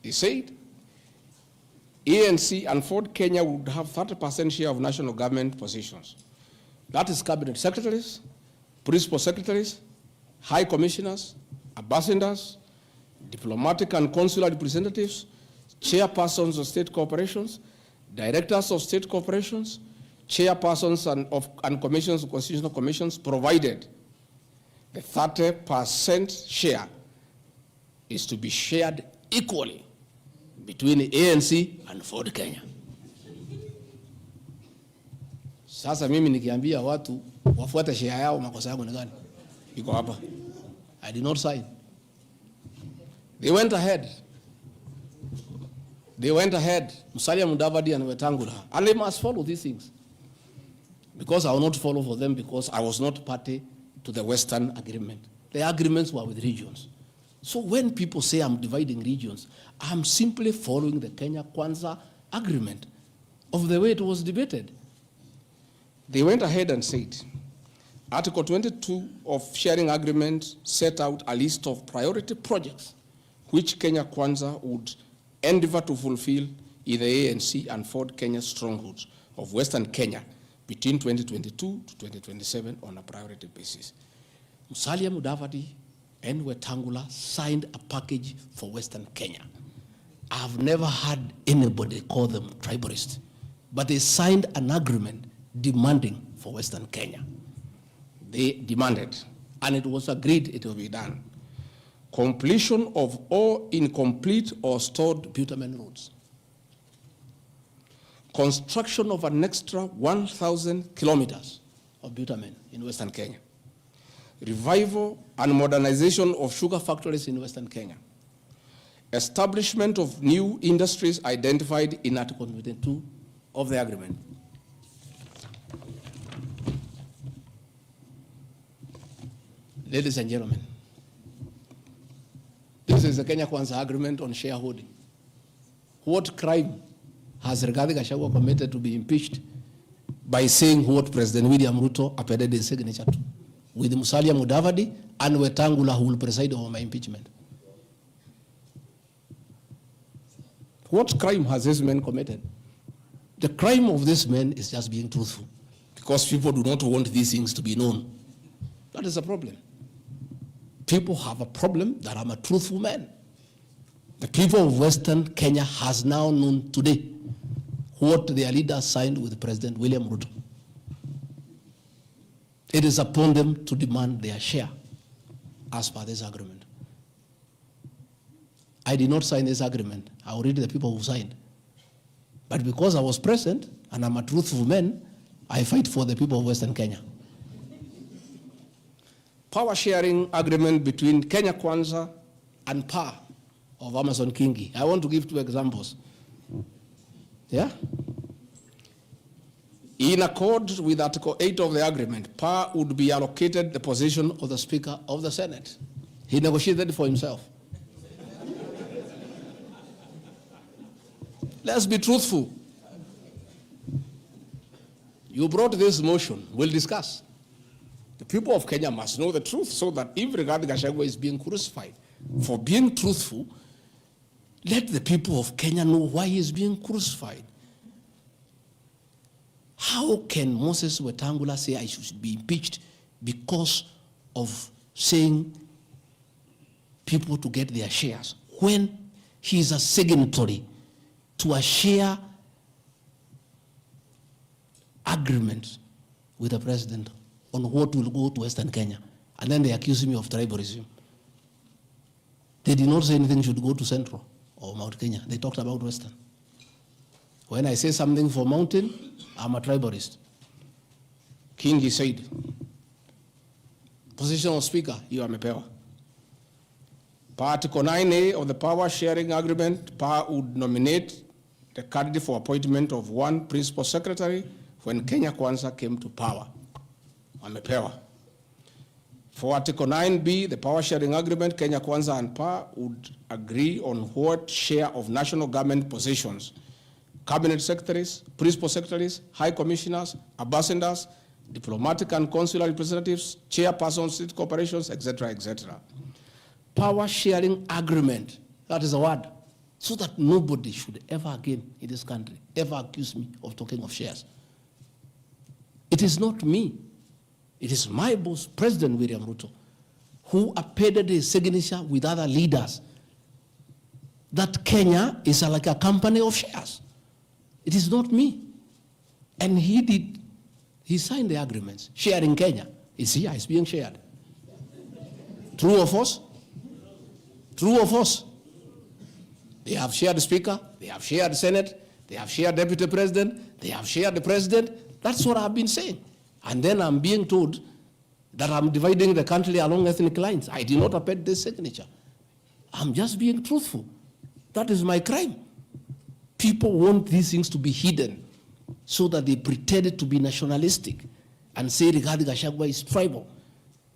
He said, ANC and Ford Kenya would have 30% share of national government positions. That is cabinet secretaries, principal secretaries, high commissioners, ambassadors, diplomatic and consular representatives, chairpersons of state corporations, directors of state corporations, chairpersons and commissions of constitutional commissions, provided the 30% share is to be shared equally between the ANC and Ford Kenya. Sasa mimi nikiambia watu wafuate share yao, makosa yangu ni gani? Iko hapa. I did not sign. They went ahead. Musalia Mudavadi and Wetangula. And they must follow these things. Because I will not follow for them because I was not party to the Western agreement. The agreements were with regions. So when people say I'm dividing regions, I'm simply following the Kenya Kwanza agreement of the way it was debated. They went ahead and said, Article 22 of sharing agreement set out a list of priority projects which Kenya Kwanza would endeavor to fulfill in the ANC and Ford Kenya strongholds of Western Kenya between 2022 to 2027 on a priority basis. Musalia Mudavadi and Wetangula signed a package for Western Kenya. I've never heard anybody call them tribalists, but they signed an agreement demanding for Western Kenya. They demanded, and it was agreed it will be done. Completion of all incomplete or stored bitumen roads. Construction of an extra 1,000 kilometers of bitumen in Western Kenya. Revival and modernization of sugar factories in Western Kenya. Establishment of new industries identified in Article 22 of the agreement. Ladies and gentlemen, this is the Kenya Kwanza agreement on shareholding. What crime has Rigathi Gachagua committed to be impeached by saying what President William Ruto appended his signature to, with Musalia Mudavadi and Wetangula who will preside over my impeachment? What crime has this man committed? The crime of this man is just being truthful, because people do not want these things to be known. That is a problem. People have a problem that I'm a truthful man. The people of Western Kenya has now known today what their leader signed with President William Ruto. It is upon them to demand their share as per this agreement. I did not sign this agreement. I will read the people who signed. But because I was present and I'm a truthful man, I fight for the people of Western Kenya. Power sharing agreement between Kenya Kwanza and PAR of Amason Kingi. I want to give 2 examples. Yeah? In accord with Article 8 of the agreement, power would be allocated the position of the Speaker of the Senate. He negotiated for himself. Let's be truthful. You brought this motion. We'll discuss. The people of Kenya must know the truth so that if Rigathi Gachagua is being crucified for being truthful, let the people of Kenya know why he is being crucified. How can Moses Wetangula say I should be impeached because of saying people to get their shares when he is a signatory to a share agreement with the president on what will go to Western Kenya? And then they accuse me of tribalism. They did not say anything should go to Central or Mount Kenya. They talked about Western. When I say something for Mountain, I'm a tribalist. Kingi said, position of Speaker, you are mepewa. Article 9A of the Power Sharing Agreement, power would nominate the candidate for appointment of 1 principal secretary when Kenya Kwanza came to power. Amepewa. For Article 9B, the Power Sharing Agreement, Kenya Kwanza and PAA would agree on what share of national government positions, cabinet secretaries, principal secretaries, high commissioners, ambassadors, diplomatic and consular representatives, chairpersons, state corporations, etc., etc. Power sharing agreement, that is a word, so that nobody should ever again in this country ever accuse me of talking of shares. It is not me. It is my boss, President William Ruto, who appended his signature with other leaders that Kenya is like a company of shares. It is not me. And he signed the agreements. Sharing Kenya is here, it's being shared. True or false? True or false? They have shared the Speaker, they have shared the Senate, they have shared Deputy President, they have shared the President. That's what I've been saying. And then I'm being told that I'm dividing the country along ethnic lines. I did not append this signature. I'm just being truthful. That is my crime. People want these things to be hidden so that they pretend to be nationalistic and say Rigathi Gachagua is tribal.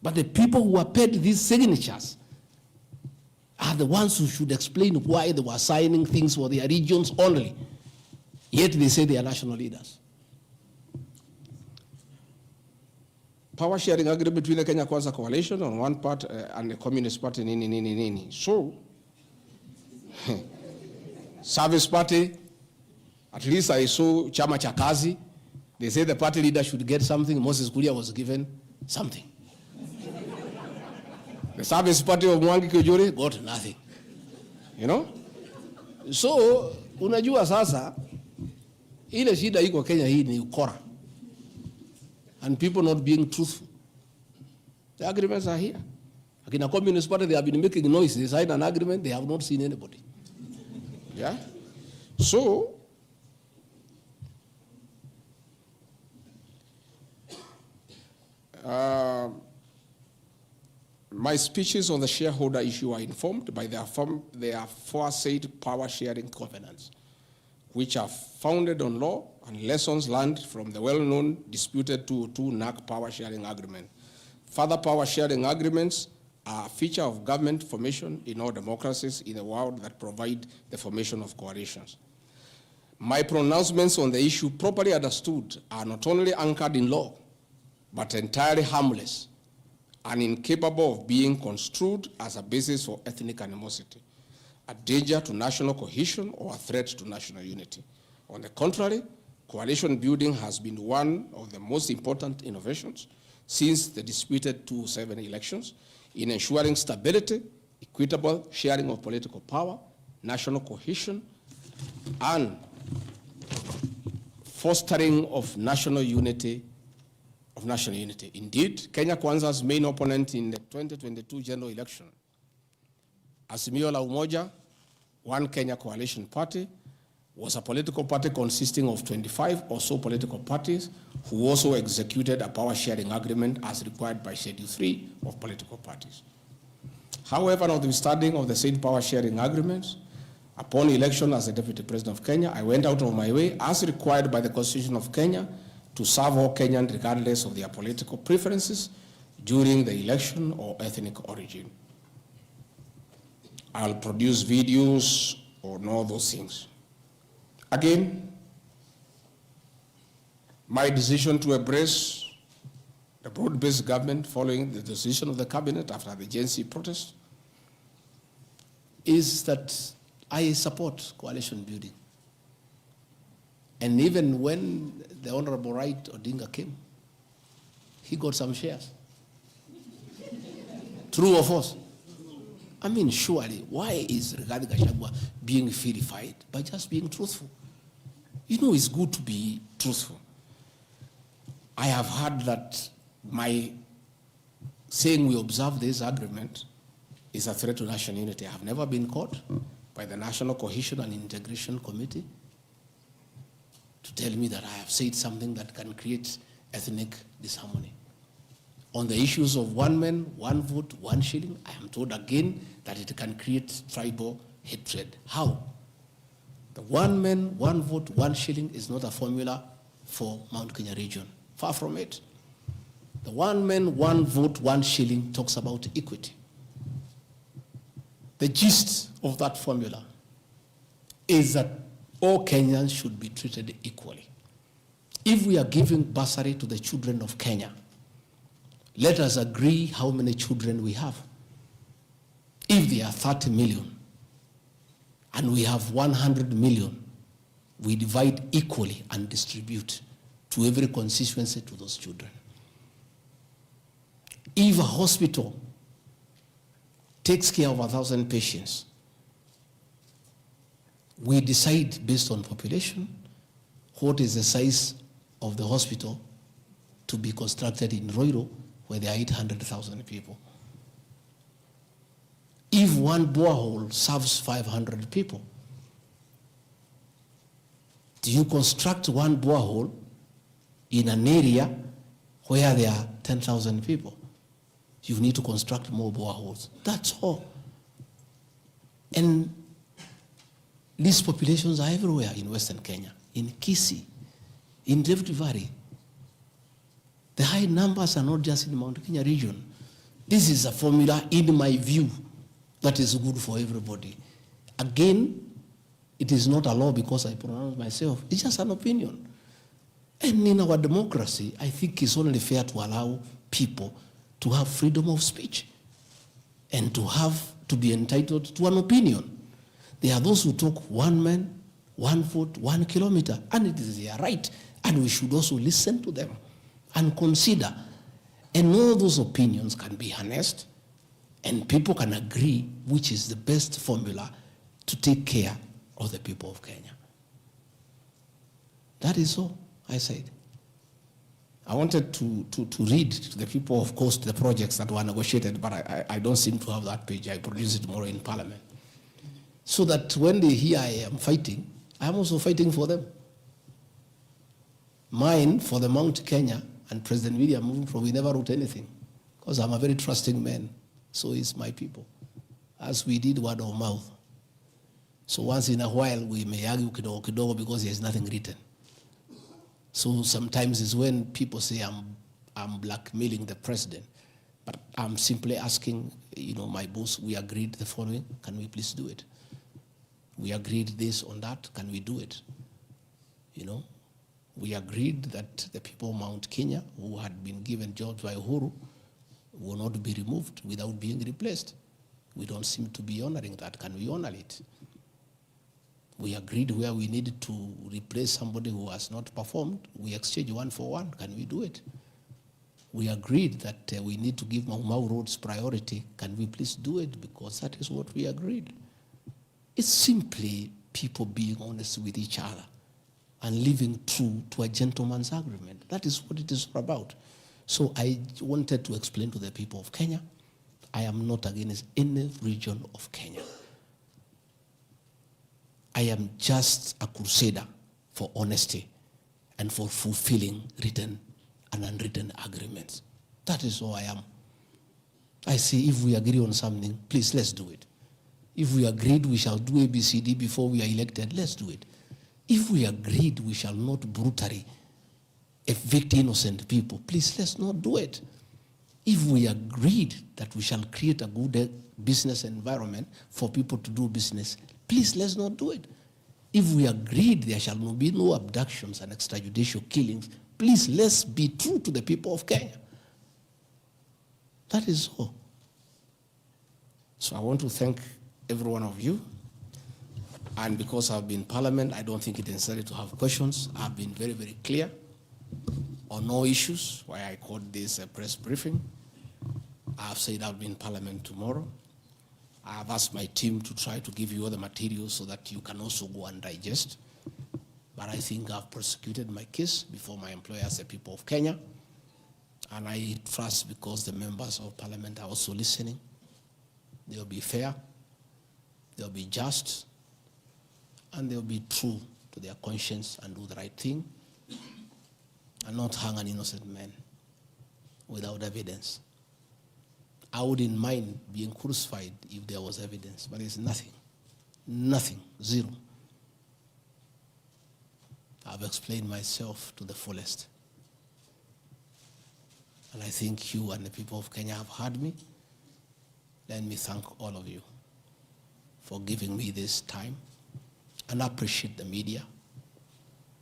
But the people who append these signatures are the ones who should explain why they were signing things for their regions only. Yet they say they are national leaders. Power sharing agreement between the Kenya Kwanza coalition on one part and the Communist Party, nini. So, Service Party, at least I saw Chama cha Kazi. They say the party leader should get something. Moses Kuria was given something. The Service Party of Mwangi Kiujuri got nothing. You know? So, unajua sasa, ile shida iko Kenya hii ni ukora. And people not being truthful. The agreements are here. Like in a Communist Party, they have been making noise. They signed an agreement, they have not seen anybody. Yeah? So, my speeches on the shareholder issue are informed by their aforesaid power sharing covenants, which are founded on law and lessons learned from the well-known disputed 202 NAC power sharing agreement. Further power sharing agreements are a feature of government formation in all democracies in the world that provide the formation of coalitions. My pronouncements on the issue, properly understood, are not only anchored in law, but entirely harmless and incapable of being construed as a basis for ethnic animosity, a danger to national cohesion, or a threat to national unity. On the contrary, coalition building has been one of the most important innovations since the disputed 2007 elections in ensuring stability, equitable sharing of political power, national cohesion, and fostering of national unity. Indeed, Kenya Kwanza's main opponent in the 2022 general election, Azimio la Umoja, One Kenya Coalition Party, was a political party consisting of 25 or so political parties who also executed a power sharing agreement as required by Schedule 3 of political parties. However, notwithstanding of the said power sharing agreements, upon election as the Deputy President of Kenya, I went out of my way, as required by the Constitution of Kenya, to serve all Kenyans regardless of their political preferences during the election or ethnic origin. I'll produce videos on all those things. Again, my decision to embrace the broad-based government following the decision of the cabinet after the Gen Z protest is that I support coalition building. And even when the Honorable Wright Odinga came, he got some shares. True or false? I mean, surely, why is Rigathi Gachagua being vilified? By just being truthful. You know, it's good to be truthful. I have heard that my saying we observe this agreement is a threat to national unity. I have never been caught by the National Cohesion and Integration Committee to tell me that I have said something that can create ethnic disharmony. On the issues of one man, one vote, one shilling, I am told again that it can create tribal hatred. How? The one man, one vote, one shilling is not a formula for Mount Kenya region. Far from it. The one man, one vote, one shilling talks about equity. The gist of that formula is that all Kenyans should be treated equally. If we are giving bursary to the children of Kenya, let us agree how many children we have. If there are 30 million and we have 100 million, we divide equally and distribute to every constituency to those children. If a hospital takes care of 1,000 patients, we decide based on population what is the size of the hospital to be constructed in Roiro, where there are 800,000 people. If one borehole serves 500 people, do you construct one borehole in an area where there are 10,000 people? You need to construct more boreholes. That's all. And these populations are everywhere in Western Kenya, in Kisii, in Rift Valley. The high numbers are not just in the Mount Kenya region. This is a formula, in my view, that is good for everybody. Again, it is not a law because I pronounce myself. It's just an opinion. And in our democracy, I think it's only fair to allow people to have freedom of speech and to be entitled to an opinion. There are those who talk one man, one vote, 1 kilometer, and it is their right. And we should also listen to them and consider. And all those opinions can be harnessed and people can agree which is the best formula to take care of the people of Kenya. That is all I said. I wanted to read to the people, of course, the projects that were negotiated, but I don't seem to have that page. I produce it tomorrow in Parliament. So that when they hear I am fighting, I am also fighting for them. Mine, for the Mount Kenya, and President William Ruto, we never wrote anything, because I'm a very trusting man. So is my people, as we did word of mouth. So once in a while, we may argue kidogo kidogo because there's nothing written. So sometimes it's when people say I'm blackmailing the president, but I'm simply asking, my boss, we agreed the following, can we please do it? We agreed this on that, can we do it? We agreed that the people of Mount Kenya who had been given jobs by Uhuru will not be removed without being replaced. We don't seem to be honoring that. Can we honor it? We agreed where we needed to replace somebody who has not performed, we exchange 1 for 1. Can we do it? We agreed that we need to give Mau Mau roads priority. Can we please do it? Because that is what we agreed. It's simply people being honest with each other and living true to a gentleman's agreement. That is what it is about. So I wanted to explain to the people of Kenya, I am not against any region of Kenya. I am just a crusader for honesty and for fulfilling written and unwritten agreements. That is all I am.
I say, if we agree on something, please, let's do it. If we agreed we shall do ABCD before we are elected, let's do it. If we agreed we shall not brutally evict innocent people, please, let's not do it. If we agreed that we shall create a good business environment for people to do business, please, let's not do it. If we agreed there shall be no abductions and extrajudicial killings, please, let's be true to the people of Kenya. That is all. So I want to thank every one of you. And because I've been in Parliament, I don't think it's necessary to have questions. I've been very, very clear on no issues, why I called this a press briefing. I've said I'll be in Parliament tomorrow. I've asked my team to try to give you all the materials so that you can also go and digest. But I think I've prosecuted my case before my employers, the people of Kenya. And I trust, because the members of Parliament are also listening, they'll be fair, they'll be just, and they'll be true to their conscience and do the right thing, and not hang an innocent man without evidence. I wouldn't mind being crucified if there was evidence, but there's nothing. Nothing. Zero. I've explained myself to the fullest. And I think you and the people of Kenya have heard me. Let me thank all of you for giving me this time, and I appreciate the media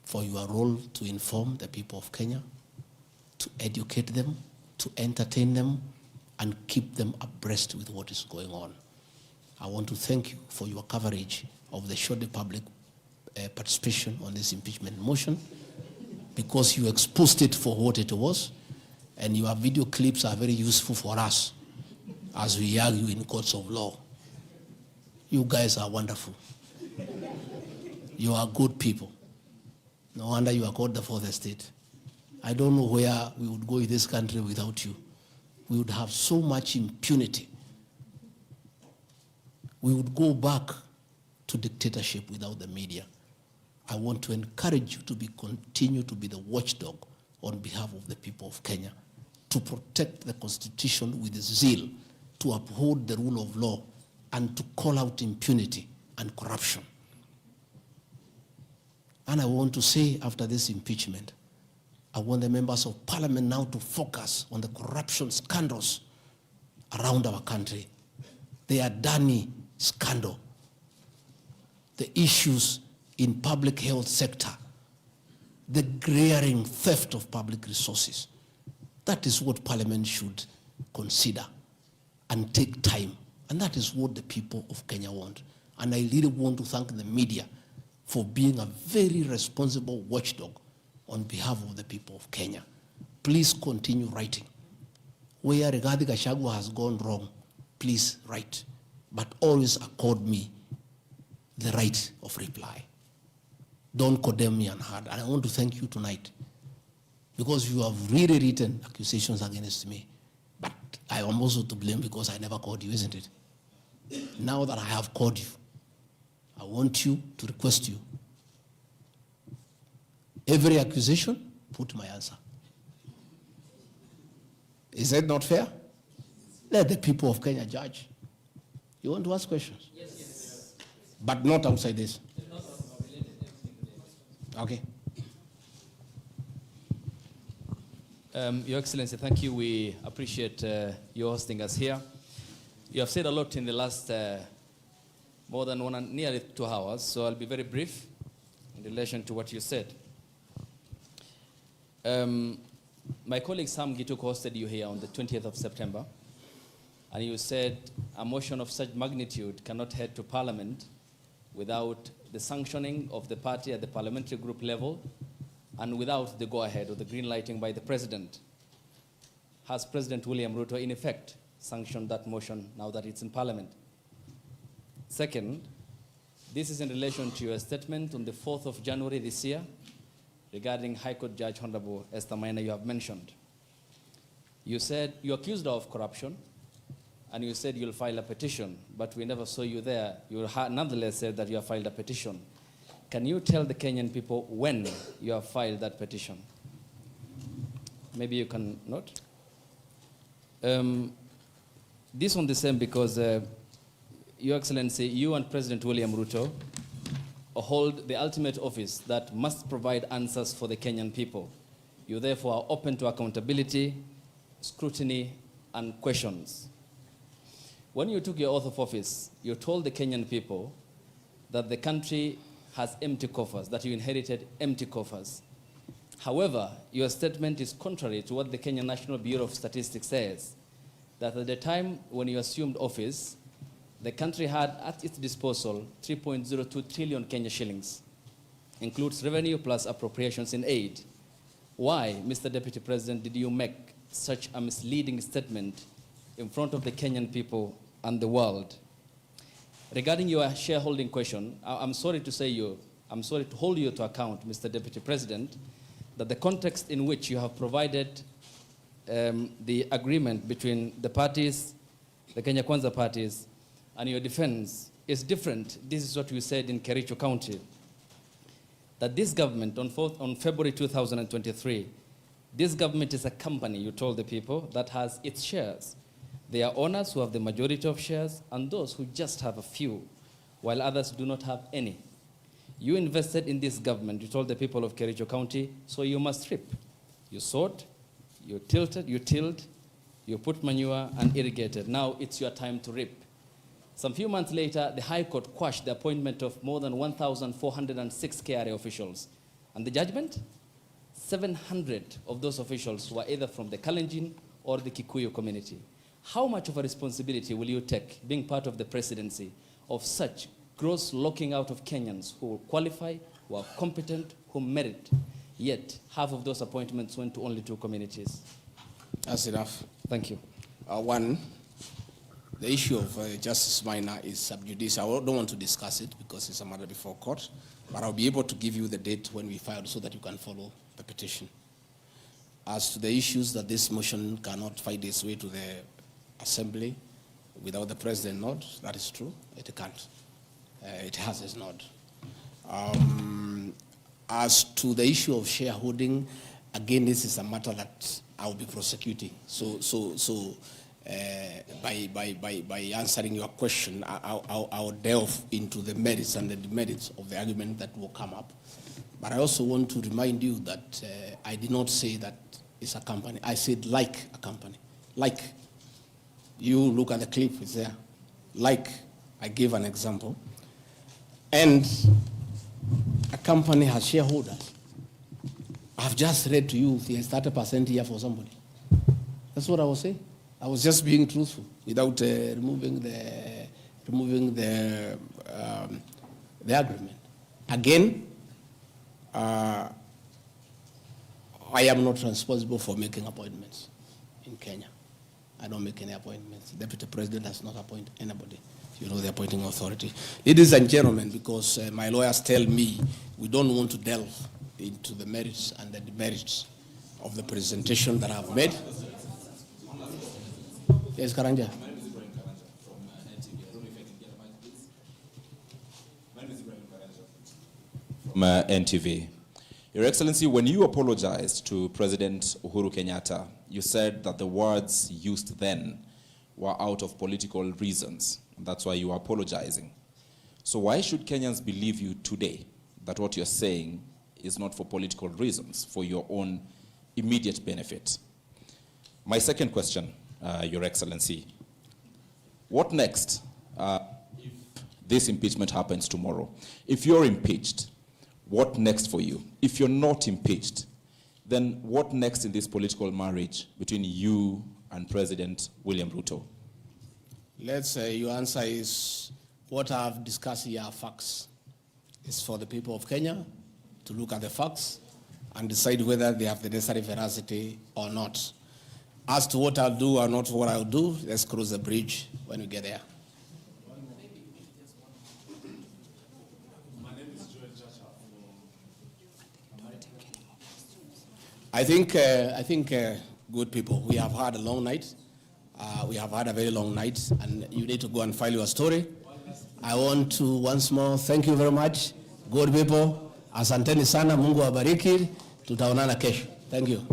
for your role to inform the people of Kenya, to educate them, to entertain them, and keep them abreast with what is going on. I want to thank you for your coverage of the short public participation on this impeachment motion, because you exposed it for what it was, and your video clips are very useful for us as we argue in courts of law. You guys are wonderful. You are good people. No wonder you are called the fourth estate. I don't know where we would go in this country without you. We would have so much impunity. We would go back to dictatorship without the media. I want to encourage you to continue to be the watchdog on behalf of the people of Kenya, to protect the Constitution with zeal, to uphold the rule of law, and to call out impunity and corruption. And I want to say, after this impeachment, I want the members of Parliament now to focus on the corruption scandals around our country. The Adani scandal, the issues in public health sector, the glaring theft of public resources. That is what Parliament should consider and take time. And that is what the people of Kenya want. And I really want to thank the media for being a very responsible watchdog on behalf of the people of Kenya. Please continue writing. Where Rigathi Gachagua has gone wrong, please write. But always accord me the right of reply. Don't condemn me unheard. And I want to thank you tonight, because you have really written accusations against me. But I am also to blame because I never called you, isn't it? Now that I have called you, I want you to request you. Every accusation, put my answer. Is that not fair? Let the people of Kenya judge. You want to ask questions? Yes. But not outside this. Okay.
Your Excellency, thank you. We appreciate you hosting us here. You have said a lot in the last more than nearly 2 hours, so I'll be very brief in relation to what you said. My colleague Sam Gituk hosted you here on the 20th of September, and you said a motion of such magnitude cannot head to Parliament without the sanctioning of the party at the parliamentary group level and without the go-ahead or the green lighting by the President. Has President William Ruto in effect sanctioned that motion now that it's in Parliament? Second, this is in relation to your statement on the 4th of January this year regarding High Court Judge Honorable Esther Maina you have mentioned. You said you accused her of corruption, and you said you'll file a petition, but we never saw you there. You nonetheless said that you have filed a petition. Can you tell the Kenyan people when you have filed that petition? Maybe you can note. This one the same because, Your Excellency, you and President William Ruto hold the ultimate office that must provide answers for the Kenyan people. You therefore are open to accountability, scrutiny, and questions. When you took your oath of office, you told the Kenyan people that the country has empty coffers, that you inherited empty coffers. However, your statement is contrary to what the Kenya National Bureau of Statistics says, that at the time when you assumed office, the country had at its disposal 3.02 trillion Kenya shillings, includes revenue plus appropriations in aid. Why, Mr. Deputy President, did you make such a misleading statement in front of the Kenyan people and the world? Regarding your shareholding question, I'm sorry to hold you to account, Mr. Deputy President, that the context in which you have provided the agreement between the parties, the Kenya Kwanza parties, and your defense is different. This is what you said in Kericho County, that this government, on February 2023, this government is a company, you told the people, that has its shares. There are owners who have the majority of shares and those who just have a few, while others do not have any. You invested in this government, you told the people of Kericho County, so you must reap. You sowed, you tilled, you put manure and irrigated. Now it's your time to reap. Some few months later, the High Court quashed the appointment of more than 1,406 KRA officials. And the judgment? 700 of those officials were either from the Kalenjin or the Kikuyu community. How much of a responsibility will you take, being part of the presidency, of such gross locking out of Kenyans who qualify, who are competent, who merit, yet half of those appointments went to only 2 communities?
That's enough.
Thank you.
One, the issue of Justice Minor is sub judice. I don't want to discuss it because it's a matter before court, but I'll be able to give you the date when we filed so that you can follow the petition. As to the issues that this motion cannot find its way to the Assembly without the President nod, that is true. It can't. It has its nod. As to the issue of shareholding, again, this is a matter that I'll be prosecuting. By answering your question, I'll delve into the merits and the demerits of the argument that will come up. But I also want to remind you that I did not say that it's a company. I said like a company. Like. You look at the clip, it's there. Like, I gave an example. And a company has shareholders. I've just read to you there's 30% here for somebody. That's what I was saying. I was just being truthful without removing the agreement. Again, I am not responsible for making appointments in Kenya. I don't make any appointments. The Deputy President does not appoint anybody. You know, the appointing authority. Ladies and gentlemen, because my lawyers tell me we don't want to delve into the merits and the demerits of the presentation that I've made. Yes, Karanja.
From NTV. Your Excellency, when you apologized to President Uhuru Kenyatta, you said that the words used then were out of political reasons. That's why you are apologizing. So why should Kenyans believe you today that what you're saying is not for political reasons, for your own immediate benefit? My second question, Your Excellency, what next if this impeachment happens tomorrow? If you're impeached, what next for you? If you're not impeached, then what next in this political marriage between you and President William Ruto?
Let's say your answer is what I've discussed here are facts. It's for the people of Kenya to look at the facts and decide whether they have the necessary veracity or not. As to what I'll do or not what I'll do, let's cross the bridge when we get there. I think, good people, we have had a long night. We have had a very long night, and you need to go and file your story. I want to once more thank you very much. Good people, asanteni sana, Mungu awabariki. Tutaonana kesho. Thank you.